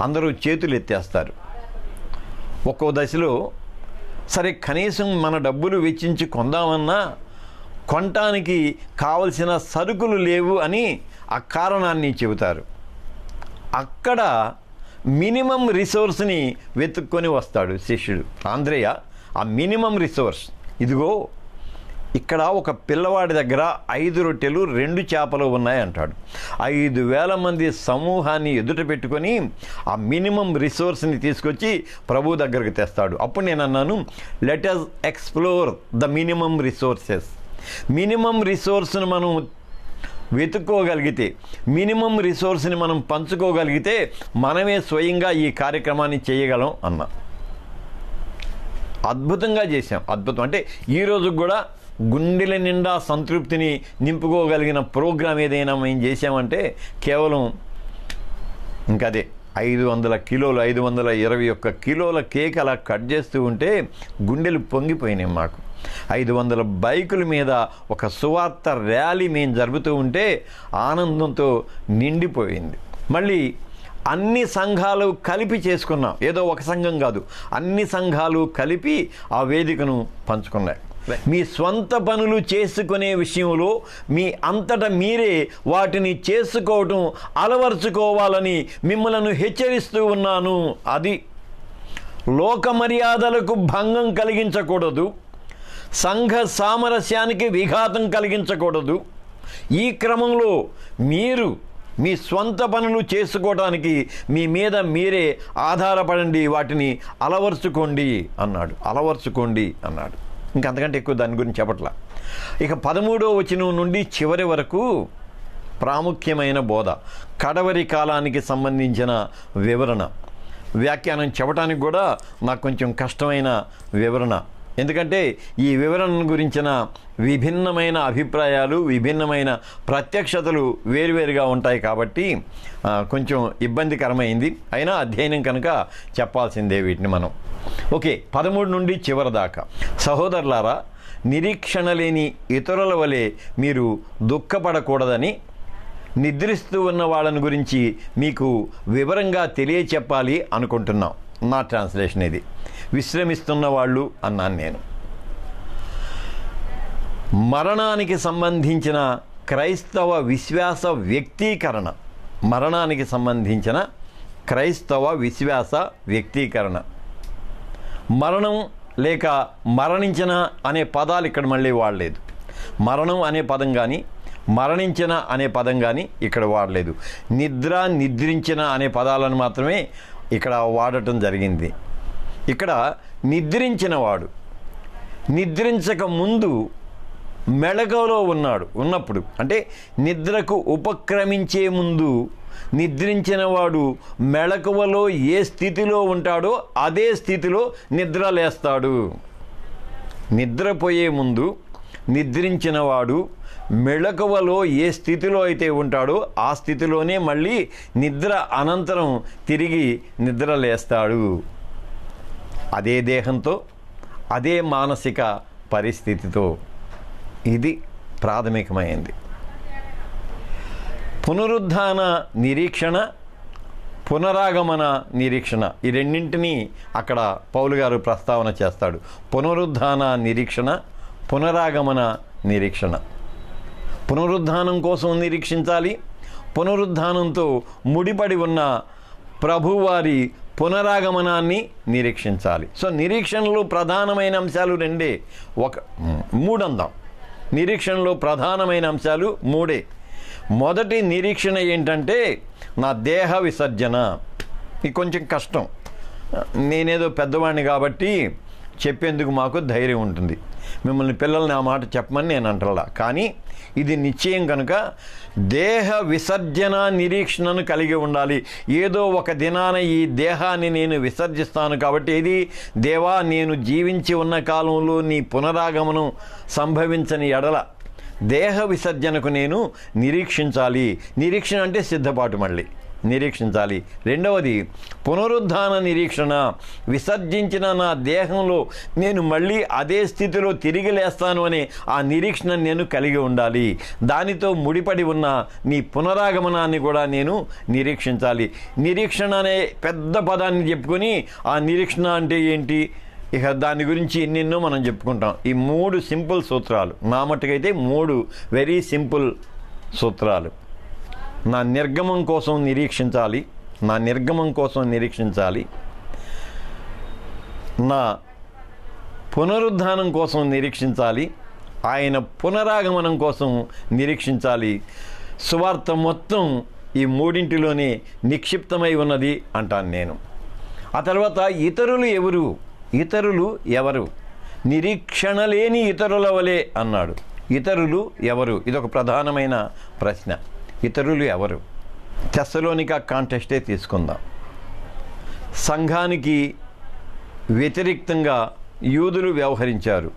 A: అందరూ చేతులు ఎత్తేస్తారు. ఒక్కో దశలో సరే కనీసం మన డబ్బులు వెచ్చించి కొందామన్నా కొనటానికి కావలసిన సరుకులు లేవు అని ఆ కారణాన్ని చెబుతారు. అక్కడ మినిమం రిసోర్స్ని వెతుక్కొని వస్తాడు శిష్యుడు ఆంద్రేయ. ఆ మినిమం రిసోర్స్ ఇదిగో, ఇక్కడ ఒక పిల్లవాడి దగ్గర 5 రొట్టెలు 2 చేపలు ఉన్నాయి అంటాడు. 5,000 మంది సమూహాన్ని ఎదుట పెట్టుకొని ఆ మినిమం రిసోర్స్ని తీసుకొచ్చి ప్రభు దగ్గరకు తెస్తాడు. అప్పుడు నేను అన్నాను, let us explore the minimum resources. Minimum రిసోర్స్ని మనం వెతుక్కోగలిగితే, మినిమం రిసోర్స్ని మనం పంచుకోగలిగితే మనమే స్వయంగా ఈ కార్యక్రమాన్ని చేయగలం అన్నా. అద్భుతంగా చేశాం. అద్భుతం అంటే ఈరోజు కూడా గుండెల నిండా సంతృప్తిని నింపుకోగలిగిన ప్రోగ్రాం ఏదైనా మేము చేసామంటే కేవలం ఇంకదే 500 కిలోలు 521 కిలోల కేక్ అలా కట్ చేస్తూ ఉంటే గుండెలు పొంగిపోయినాయి మాకు. 500 బైకుల మీద ఒక సువార్త ర్యాలీ మేము జరుపుతూ ఉంటే ఆనందంతో నిండిపోయింది. మళ్ళీ అన్ని సంఘాలు కలిపి చేసుకున్నాం. ఏదో ఒక సంఘం కాదు, అన్ని సంఘాలు కలిపి ఆ వేదికను పంచుకున్నాయి. మీ స్వంత పనులు చేసుకునే విషయంలో మీ అంతటా మీరే వాటిని చేసుకోవటం అలవర్చుకోవాలని మిమ్మలను హెచ్చరిస్తూ ఉన్నాను. అది లోక మర్యాదలకు భంగం కలిగించకూడదు, సంఘ సామరస్యానికి విఘాతం కలిగించకూడదు. ఈ క్రమంలో మీరు మీ స్వంత పనులు చేసుకోవడానికి మీ మీద మీరే ఆధారపడండి, వాటిని అలవర్చుకోండి అన్నాడు. ఇంకంతకంటే ఎక్కువ దాని గురించి చెప్పట్లా. ఇక 13వ వచనం నుండి చివరి వరకు ప్రాముఖ్యమైన బోధ, కడవరి కాలానికి సంబంధించిన వివరణ, వ్యాఖ్యానం చెప్పడానికి కూడా నాకు కొంచెం కష్టమైన వివరణ. ఎందుకంటే ఈ వివరణ గురించిన విభిన్నమైన అభిప్రాయాలు, విభిన్నమైన ప్రత్యక్షతలు వేరువేరుగా ఉంటాయి కాబట్టి కొంచెం ఇబ్బందికరమైంది. అయినా అధ్యయనం కనుక చెప్పాల్సిందే వీటిని మనం. ఓకే, 13 నుండి చివరి దాకా. సహోదరులారా, నిరీక్షణ లేని ఇతరుల వలె మీరు దుఃఖపడకూడదని నిద్రిస్తూ ఉన్న వాళ్ళని గురించి మీకు వివరంగా తెలియచెప్పాలి అనుకుంటున్నాం. నా ట్రాన్స్లేషన్ ఇది. విశ్రమిస్తున్న వాళ్ళు అన్నాను నేను. మరణానికి సంబంధించిన క్రైస్తవ విశ్వాస వ్యక్తీకరణ, మరణానికి సంబంధించిన క్రైస్తవ విశ్వాస వ్యక్తీకరణ. మరణం లేక మరణించిన అనే పదాలు ఇక్కడ మళ్ళీ వాడలేదు. మరణం అనే పదం కానీ మరణించిన అనే పదం కానీ ఇక్కడ వాడలేదు. నిద్ర, నిద్రించిన అనే పదాలను మాత్రమే ఇక్కడ వాడటం జరిగింది. ఇక్కడ నిద్రించినవాడు, నిద్రించక ముందు మెళకువలో ఉన్నప్పుడు అంటే నిద్రకు ఉపక్రమించే ముందు నిద్రించిన వాడు మెళకువలో ఏ స్థితిలో ఉంటాడో అదే స్థితిలో నిద్ర లేస్తాడు. నిద్రపోయే ముందు నిద్రించిన వాడు మెళకువలో ఏ స్థితిలో అయితే ఉంటాడో ఆ స్థితిలోనే మళ్ళీ నిద్ర అనంతరం తిరిగి నిద్ర లేస్తాడు. అదే దేహంతో, అదే మానసిక పరిస్థితితో. ఇది ప్రాథమికమైంది. పునరుద్ధాన నిరీక్షణ, పునరాగమన నిరీక్షణ, ఈ రెండింటినీ అక్కడ పౌలు గారు ప్రస్తావన చేస్తాడు. పునరుద్ధాన నిరీక్షణ, పునరాగమన నిరీక్షణ. పునరుద్ధానం కోసం నిరీక్షించాలి. పునరుద్ధానంతో ముడిపడి ఉన్న ప్రభువారి పునరాగమనాన్ని నిరీక్షించాలి. సో నిరీక్షణలో ప్రధానమైన అంశాలు రెండే, మూడు అందాం. నిరీక్షణలో ప్రధానమైన అంశాలు మూడే. మొదటి నిరీక్షణ ఏంటంటే నా దేహ విసర్జన. ఇది కొంచెం కష్టం, నేనేదో పెద్దవాడిని కాబట్టి చెప్పేందుకు మాకు ధైర్యం ఉంటుంది. మిమ్మల్ని పిల్లల్ని ఆ మాట చెప్పమని నేను అంటలా, కానీ ఇది నిశ్చయం కనుక దేహ విసర్జన నిరీక్షణను కలిగి ఉండాలి. ఏదో ఒక దినాన ఈ దేహాన్ని నేను విసర్జిస్తాను కాబట్టి ఇది దేవా, నేను జీవించి ఉన్న కాలంలో నీ పునరాగమనం సంభవించని ఎడల దేహ విసర్జనకు నేను నిరీక్షించాలి. నిరీక్షణ అంటే సిద్ధపాటు, మళ్ళీ నిరీక్షించాలి. రెండవది పునరుద్ధాన నిరీక్షణ. విసర్జించిన నా దేహంలో నేను మళ్ళీ అదే స్థితిలో తిరిగి లేస్తాను అనే ఆ నిరీక్షణ నేను కలిగి ఉండాలి. దానితో ముడిపడి ఉన్న నీ పునరాగమనాన్ని కూడా నేను నిరీక్షించాలి. నిరీక్షణ అనే పెద్ద పదాన్ని చెప్పుకొని ఆ నిరీక్షణ అంటే ఏంటి, ఇక దాని గురించి ఎన్నెన్నో మనం చెప్పుకుంటాం. ఈ మూడు సింపుల్ సూత్రాలు, నా మట్టుకైతే మూడు వెరీ సింపుల్ సూత్రాలు. నా నిర్గమం కోసం నిరీక్షించాలి, నా నిర్గమం కోసం నిరీక్షించాలి, నా పునరుద్ధానం కోసం నిరీక్షించాలి, ఆయన పునరాగమనం కోసం నిరీక్షించాలి. సువార్త మొత్తం ఈ మూడింటిలోనే నిక్షిప్తమై ఉన్నది అంటాను నేను. ఆ తర్వాత ఇతరులు ఎవరు? ఇతరులు ఎవరు? నిరీక్షణ లేని ఇతరుల వలె అన్నాడు. ఇతరులు ఎవరు? ఇదొక ప్రధానమైన ప్రశ్న. ఇతరులు ఎవరు? తెస్సలోనికా కాంటెస్టే తీసుకుందాం. సంఘానికి వ్యతిరేక్తంగా యూదులు వ్యవహరించారు.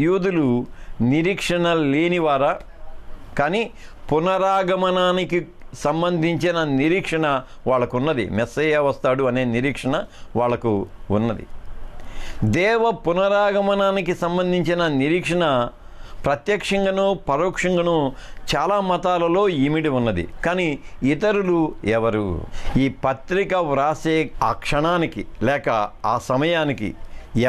A: యూదులు నిరీక్షణ లేనివారా? కానీ పునరాగమనానికి సంబంధించిన నిరీక్షణ వాళ్ళకున్నది. మెస్సయ్య వస్తాడు అనే నిరీక్షణ వాళ్ళకు ఉన్నది. దేవ పునరాగమనానికి సంబంధించిన నిరీక్షణ ప్రత్యక్షంగానూ పరోక్షంగానూ చాలా మతాలలో ఇమిడి ఉన్నది. కానీ ఇతరులు ఎవరు? ఈ పత్రిక వ్రాసే ఆ క్షణానికి లేక ఆ సమయానికి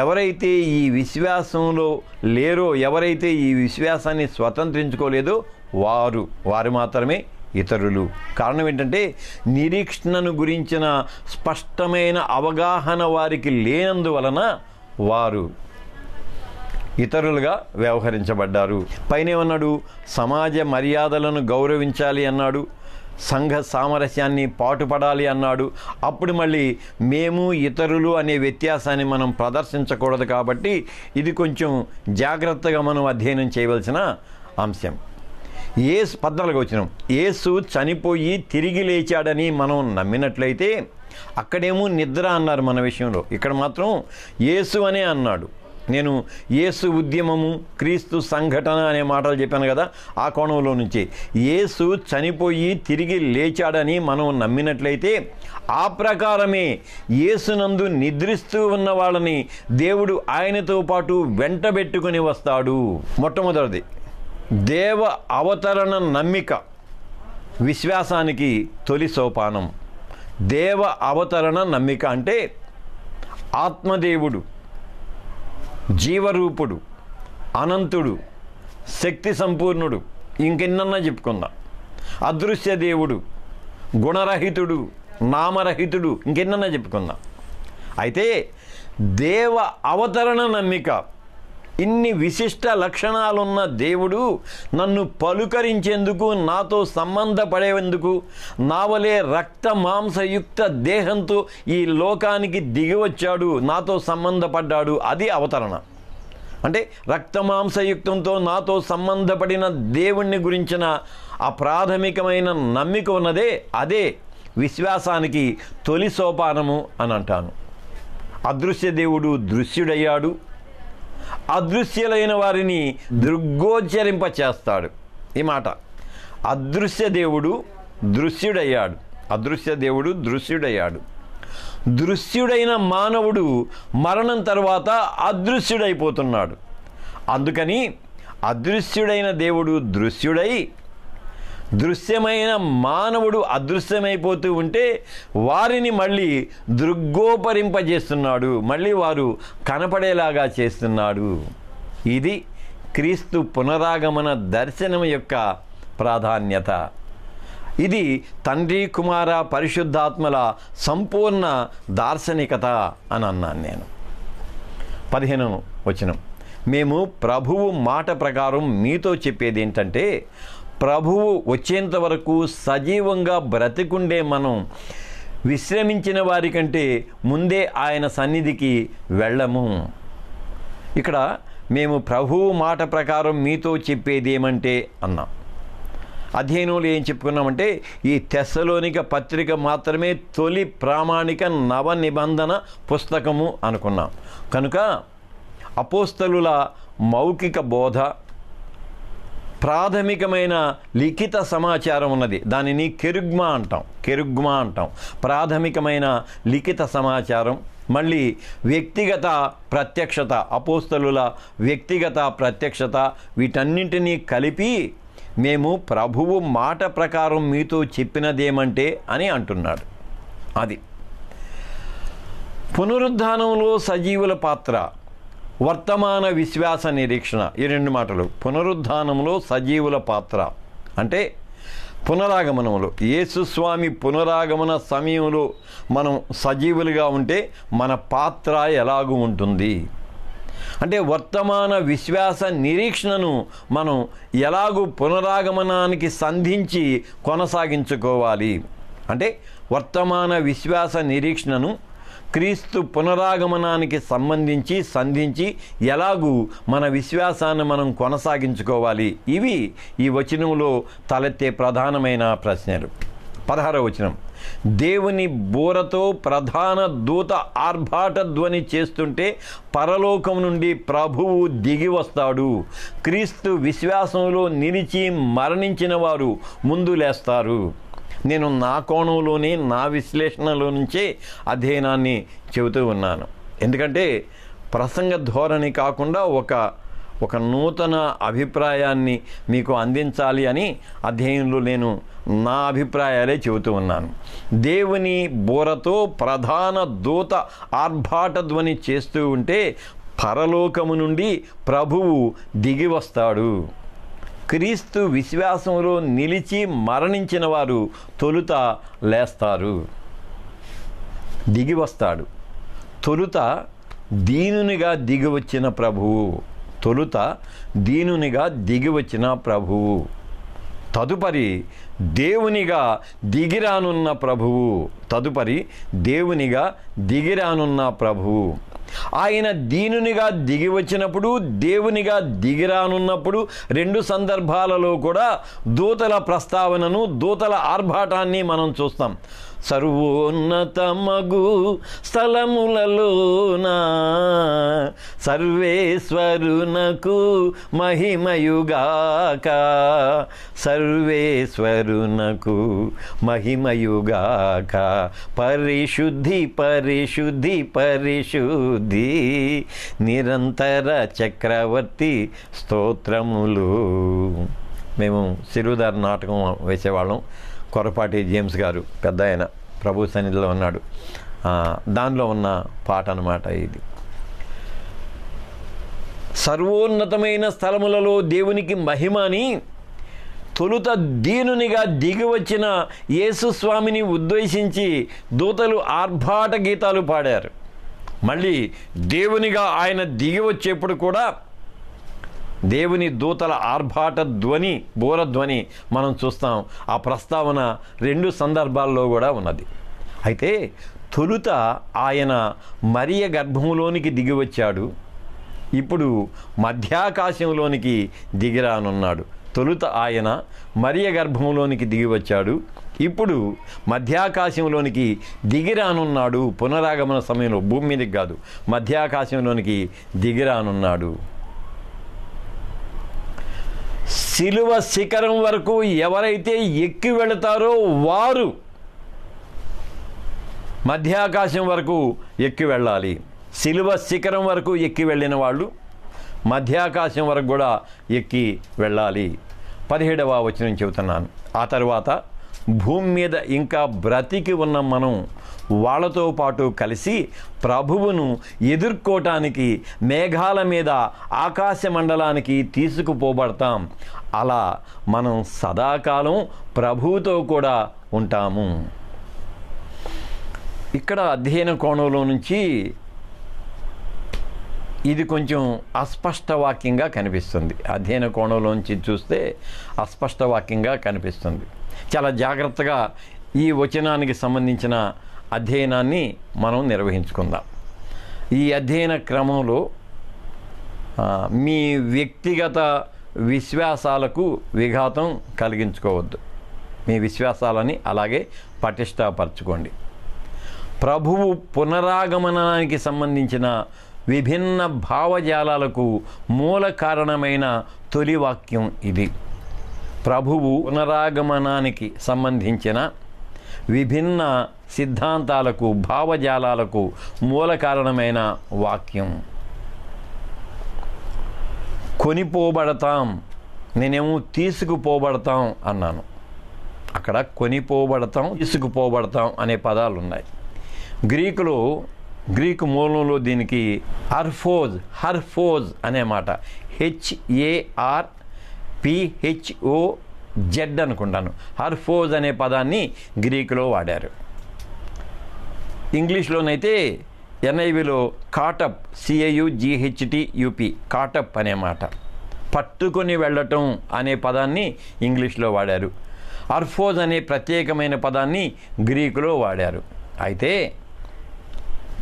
A: ఎవరైతే ఈ విశ్వాసంలో లేరో, ఎవరైతే ఈ విశ్వాసాన్ని స్వతంత్రించుకోలేదో వారు మాత్రమే ఇతరులు. కారణం ఏంటంటే నిరీక్షణను గురించిన స్పష్టమైన అవగాహన వారికి లేనందువలన వారు ఇతరులుగా వ్యవహరించబడ్డారు. పైన ఏమన్నాడు? సమాజ మర్యాదలను గౌరవించాలి అన్నాడు, సంఘ సామరస్యాన్ని పాటుపడాలి అన్నాడు. అప్పుడు మళ్ళీ మేము ఇతరులు అనే వ్యత్యాసాన్ని మనం ప్రదర్శించకూడదు. కాబట్టి ఇది కొంచెం జాగ్రత్తగా మనం అధ్యయనం చేయవలసిన అంశం. 14వ వచనం, యేసు చనిపోయి తిరిగి లేచాడని మనం నమ్మినట్లయితే, అక్కడేమో నిద్ర అన్నారు మన విషయంలో, ఇక్కడ మాత్రం యేసు అనే అన్నాడు. నేను యేసు ఉద్యమము, క్రీస్తు సంఘటన అనే మాటలు చెప్పాను కదా, ఆ కోణంలో నుంచి యేసు చనిపోయి తిరిగి లేచాడని మనం నమ్మినట్లయితే, ఆ ప్రకారమే యేసునందు నిద్రిస్తూ ఉన్న వాళ్ళని దేవుడు ఆయనతో పాటు వెంటబెట్టుకుని వస్తాడు. మొట్టమొదటిది దేవ అవతరణ నమ్మిక విశ్వాసానికి తొలి సోపానం. దేవ అవతరణ నమ్మిక అంటే ఆత్మదేవుడు, జీవరూపుడు, అనంతుడు, శక్తి సంపూర్ణుడు, ఇంకెన్నన్నా చెప్పుకుందాం. అదృశ్య దేవుడు, గుణరహితుడు, నామరహితుడు, ఇంకెన్నన్నా చెప్పుకుందాం. అయితే దేవ అవతరణ నమ్మిక, ఇన్ని విశిష్ట లక్షణాలున్న దేవుడు నన్ను పలుకరించేందుకు, నాతో సంబంధపడేందుకు, నా వలే రక్త మాంసయుక్త దేహంతో ఈ లోకానికి దిగివచ్చాడు, నాతో సంబంధపడ్డాడు. అది అవతరణ. అంటే రక్త మాంసయుక్తంతో నాతో సంబంధపడిన దేవుణ్ణి గురించిన ఆ ప్రాథమికమైన నమ్మిక ఉన్నదే, అదే విశ్వాసానికి తొలి సోపానము అని అంటాను. అదృశ్య దేవుడు దృశ్యుడయ్యాడు, అదృశ్యులైన వారిని దృగ్గోచరింప చేస్తాడు. ఈ మాట, అదృశ్య దేవుడు దృశ్యుడయ్యాడు, అదృశ్య దేవుడు దృశ్యుడయ్యాడు. దృశ్యుడైన మానవుడు మరణం తర్వాత అదృశ్యుడైపోతున్నాడు. అందుకని అదృశ్యుడైన దేవుడు దృశ్యుడై, దృశ్యమైన మానవుడు అదృశ్యమైపోతూ ఉంటే వారిని మళ్ళీ దృగ్గోపరింపజేస్తున్నాడు, మళ్ళీ వారు కనపడేలాగా చేస్తున్నాడు. ఇది క్రీస్తు పునరాగమన దర్శనం యొక్క ప్రాధాన్యత. ఇది తండ్రి కుమార పరిశుద్ధాత్మల సంపూర్ణ దార్శనికత అని అన్నాను నేను. 15వ వచనం, మేము ప్రభువు మాట ప్రకారం మీతో చెప్పేది ఏంటంటే, ప్రభువు వచ్చేంత వరకు సజీవంగా బ్రతికుండే మనం విశ్రమించిన వారి కంటే ముందే ఆయన సన్నిధికి వెళ్ళము. ఇక్కడ మేము ప్రభువు మాట ప్రకారం మీతో చెప్పేది ఏమంటే అన్నాం. అధ్యయనంలో ఏం చెప్పుకున్నామంటే, ఈ తెస్సలోనిక పత్రిక మాత్రమే తొలి ప్రామాణిక నవ నిబంధన పుస్తకము అనుకున్నాం. కనుక అపోస్తలుల మౌఖిక బోధ, ప్రాథమికమైన లిఖిత సమాచారం ఉన్నది. దానిని కెరుగ్మా అంటాం. ప్రాథమికమైన లిఖిత సమాచారం, మళ్ళీ వ్యక్తిగత ప్రత్యక్షత, అపోస్తలుల వ్యక్తిగత ప్రత్యక్షత, వీటన్నింటినీ కలిపి మేము ప్రభువు మాట ప్రకారం మీతో చెప్పినదేమంటే అని అంటున్నాడు. అది పునరుద్ధానంలో సజీవుల పాత్ర, వర్తమాన విశ్వాస నిరీక్షణ. ఈ 2 మాటలు. పునరుద్ధానంలో సజీవుల పాత్ర అంటే పునరాగమనంలో, యేసుస్వామి పునరాగమన సమయంలో మనం సజీవులుగా ఉంటే మన పాత్ర ఎలాగూ ఉంటుంది అంటే, వర్తమాన విశ్వాస నిరీక్షణను మనం ఎలాగూ పునరాగమనానికి సంధించి కొనసాగించుకోవాలి అంటే, వర్తమాన విశ్వాస నిరీక్షణను క్రీస్తు పునరాగమనానికి సంధించి ఎలాగూ మన విశ్వాసాన్ని మనం కొనసాగించుకోవాలి. ఇవి ఈ వచనంలో తలెత్తే ప్రధానమైన ప్రశ్నలు. 16వ వచనం, దేవుని బోరతో ప్రధాన దూత ఆర్భాట ధ్వని చేస్తుంటే పరలోకం నుండి ప్రభువు దిగి వస్తాడు. క్రీస్తు విశ్వాసంలో నిలిచి మరణించిన వారు ముందు లేస్తారు. నేను నా కోణంలోనే, నా విశ్లేషణలో నుంచే అధ్యయనాన్ని చెబుతూ ఉన్నాను. ఎందుకంటే ప్రసంగ ధోరణి కాకుండా ఒక నూతన అభిప్రాయాన్ని మీకు అందించాలి అని అధ్యయనంలో నేను నా అభిప్రాయాలే చెబుతూ ఉన్నాను. దేవుని బోరతో ప్రధాన దూత ఆర్భాట ధ్వని చేస్తూ ఉంటే పరలోకము నుండి ప్రభువు దిగి వస్తాడు. క్రీస్తు విశ్వాసంలో నిలిచి మరణించిన వారు తొలుత లేస్తారు. దిగి వస్తాడు. తొలుత దీనునిగా దిగివచ్చిన ప్రభువు, తదుపరి దేవునిగా దిగిరానున్న ప్రభువు, ఆయన దీనునిగా దిగి వచ్చినప్పుడు, దేవునిగా దిగిరానున్నప్పుడు 2 సందర్భాలలో కూడా దూతల ప్రస్తావనను, దూతల ఆర్భాటాన్ని మనం చూస్తాం. సర్వోన్నతమగు స్థలములలోన సర్వేశ్వరునకు మహిమయుగాక, పరిశుద్ధి నిరంతర చక్రవర్తి స్తోత్రములు. మేము సిరుదార్ నాటకం వేసేవాళ్ళం. కొరపాటి జేమ్స్ గారు పెద్ద ఆయన ప్రభు సన్నిధిలో ఉన్నాడు. దానిలో ఉన్న పాట అన్నమాట ఇది. సర్వోన్నతమైన స్థలములలో దేవునికి మహిమని తొలుత దీనునిగా దిగివచ్చిన యేసుస్వామిని ఉద్దేశించి దూతలు ఆర్భాట గీతాలు పాడారు. మళ్ళీ దేవునిగా ఆయన దిగి వచ్చేప్పుడు కూడా దేవుని దూతల ఆర్భాట ధ్వని, బోరధ్వని మనం చూస్తాం. ఆ ప్రస్తావన 2 సందర్భాల్లో కూడా ఉన్నది. అయితే తొలుత ఆయన మరియ గర్భంలోనికి దిగివచ్చాడు. ఇప్పుడు మధ్యాకాశంలోనికి దిగిరానున్నాడు. తొలుత ఆయన మరియ గర్భంలోనికి దిగివచ్చాడు. ఇప్పుడు మధ్యాకాశంలోనికి దిగిరానున్నాడు. పునరాగమన సమయంలో భూమి మీదకి కాదు, మధ్యాకాశంలోనికి దిగిరానున్నాడు. శిలువ శిఖరం వరకు ఎవరైతే ఎక్కి వెళతారో వారు మధ్యాకాశం వరకు ఎక్కి వెళ్ళాలి. శిలువ శిఖరం వరకు ఎక్కి వెళ్ళిన వాళ్ళు మధ్యాకాశం వరకు కూడా ఎక్కి వెళ్ళాలి. 17వ వచనం చెబుతున్నాను. ఆ తర్వాత భూమి మీద ఇంకా బ్రతికి ఉన్న మనం వాళ్ళతో పాటు కలిసి ప్రభువును ఎదుర్కోవటానికి మేఘాల మీద ఆకాశ మండలానికి తీసుకుపోబడతాం. అలా మనం సదాకాలం ప్రభువుతో కూడా ఉంటాము. ఇక్కడ అధ్యయన కోణంలో నుంచి ఇది కొంచెం అస్పష్ట వాక్యంగా కనిపిస్తుంది. అధ్యయన కోణంలోంచి చూస్తే అస్పష్ట వాక్యంగా కనిపిస్తుంది. చాలా జాగ్రత్తగా ఈ వచనానికి సంబంధించిన అధ్యయనాన్ని మనం నిర్వహించుకుందాం. ఈ అధ్యయన క్రమంలో మీ వ్యక్తిగత విశ్వాసాలకు విఘాతం కలిగించుకోవద్దు. మీ విశ్వాసాలని అలాగే పటిష్టపరచుకోండి. ప్రభువు పునరాగమనానికి సంబంధించిన విభిన్న భావజాలాలకు మూల కారణమైన తొలి వాక్యం ఇది. ప్రభువు పునరాగమనానికి సంబంధించిన విభిన్న సిద్ధాంతాలకు భావజాలాలకు మూల కారణమైన వాక్యం. కొనిపోబడతాం, నేనేమో తీసుకుపోబడతాం అన్నాను. అక్కడ కొనిపోబడతాం, తీసుకుపోబడతాం అనే పదాలు ఉన్నాయి. గ్రీకు మూలంలో దీనికి హర్ఫోజ్ అనే మాట, HARPHOZ అనుకుంటాను. హర్ఫోజ్ అనే పదాన్ని గ్రీకులో వాడారు. ఇంగ్లీష్లోనైతే NIVలో కాటప్, CAUGHTUP, కాటప్ అనే మాట, పట్టుకొని వెళ్ళటం అనే పదాన్ని ఇంగ్లీష్లో వాడారు. హర్ఫోజ్ అనే ప్రత్యేకమైన పదాన్ని గ్రీకులో వాడారు. అయితే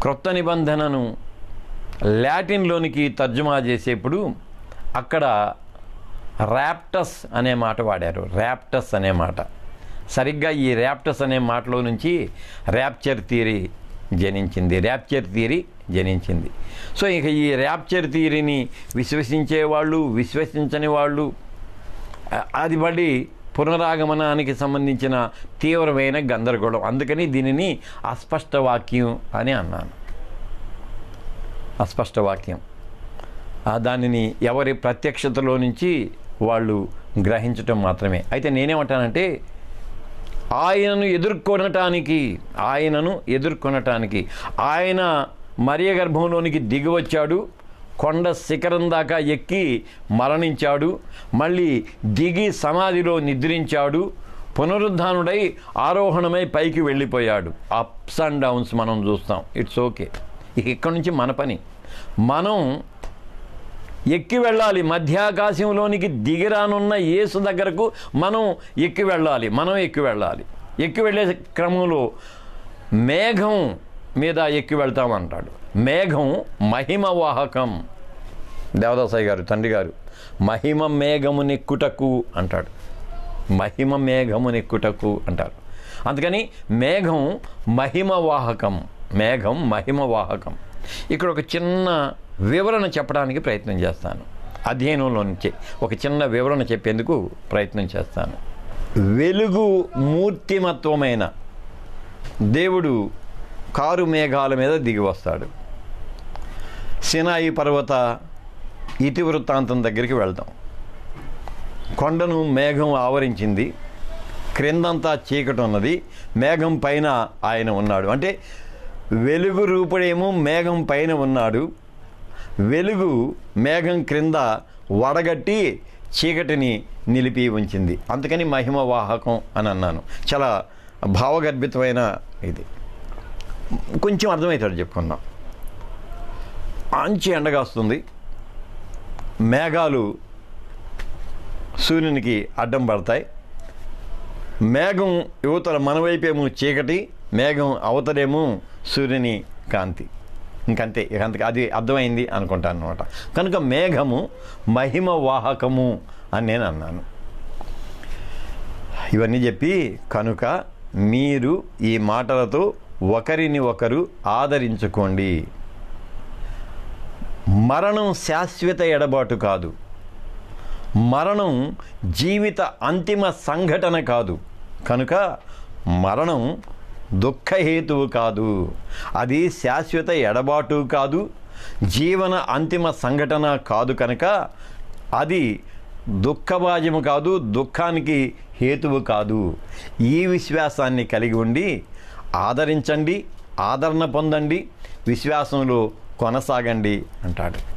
A: క్రొత్త నిబంధనను లాటిన్లోనికి తర్జుమా చేసేప్పుడు అక్కడ ర్యాప్టస్ అనే మాట వాడారు. ర్యాప్టస్ అనే మాట, సరిగ్గా ఈ ర్యాప్టస్ అనే మాటలో నుంచి ర్యాప్చర్ థియరీ జనించింది. సో ఇక ఈ ర్యాప్చర్ థియరీని విశ్వసించేవాళ్ళు, విశ్వసించని వాళ్ళు, అది మళ్ళీ పునరాగమనానికి సంబంధించిన తీవ్రమైన గందరగోళం. అందుకని దీనిని అస్పష్ట వాక్యం అని అన్నాను. అస్పష్ట వాక్యం, దానిని ఎవరి ప్రత్యక్షతలో నుంచి వాళ్ళు గ్రహించటం మాత్రమే. అయితే నేనేమంటానంటే ఆయనను ఎదుర్కొనటానికి ఆయన మరియ గర్భంలోనికి దిగివచ్చాడు, కొండ శిఖరం దాకా ఎక్కి మరణించాడు, మళ్ళీ దిగి సమాధిలో నిద్రించాడు, పునరుద్ధానుడై ఆరోహణమై పైకి వెళ్ళిపోయాడు. అప్స్ అండ్ డౌన్స్ మనం చూస్తాం. It's okay. ఇక ఇక్కడి నుంచి మన పని, మనం ఎక్కి వెళ్ళాలి. మధ్యాకాశంలోనికి దిగిరానున్న యేసు దగ్గరకు మనం ఎక్కి వెళ్ళాలి. ఎక్కి వెళ్ళే క్రమంలో మేఘం మీద ఎక్కి వెళ్తామంటాడు. మేఘం మహిమ వాహకం. దేవదాసయ్య గారు, తండ్రి గారు, మహిమ మేఘమునెక్కుటకు అంటాడు. మహిమ మేఘమునెక్కుటకు అంటారు. అందుకని మేఘం మహిమ వాహకం. ఇక్కడ ఒక చిన్న వివరణ చెప్పడానికి ప్రయత్నం చేస్తాను. అధ్యయనంలో నుంచి ఒక చిన్న వివరణ చెప్పేందుకు ప్రయత్నం చేస్తాను. వెలుగు మూర్తిమత్వమైన దేవుడు కారు మేఘాల మీద దిగి వస్తాడు. సినాయి పర్వత ఇతివృత్తాంతం దగ్గరికి వెళ్దాం. కొండను మేఘం ఆవరించింది, క్రిందంతా చీకటి ఉన్నది, మేఘం పైన ఆయన ఉన్నాడు. అంటే వెలుగు రూపుడేమో మేఘం పైన ఉన్నాడు, వెలుగు మేఘం క్రింద వడగట్టి చీకటిని నిలిపి ఉంచింది. అందుకని మహిమ వాహకం అని అన్నాను. చాలా భావగర్భితమైన ఇది. కొంచెం అర్థమవుతాడు చెప్పుకుందాం. మంచి ఎండగాస్తుంది, మేఘాలు సూర్యునికి అడ్డం పడతాయి. మేఘం యువతల మన వైపేమో చీకటి, మేఘం అవతలేమో సూర్యుని కాంతి. ఇంకంతే, అది అర్థమైంది అనుకుంటాను అనమాట. కనుక మేఘము మహిమ వాహకము అని నేను అన్నాను. ఇవన్నీ చెప్పి కనుక మీరు ఈ మాటలతో ఒకరిని ఒకరు ఆదరించుకోండి. మరణం శాశ్వత ఎడబాటు కాదు, మరణం జీవిత అంతిమ సంఘటన కాదు. కనుక మరణం దుఃఖహేతువు కాదు, అది శాశ్వత ఎడబాటు కాదు, జీవన అంతిమ సంఘటన కాదు. కనుక అది దుఃఖభాజము కాదు, దుఃఖానికి హేతువు కాదు. ఈ విశ్వాసాన్ని కలిగి ఉండి ఆదరించండి, ఆదరణ పొందండి, విశ్వాసంలో కొనసాగండి అంటాడు.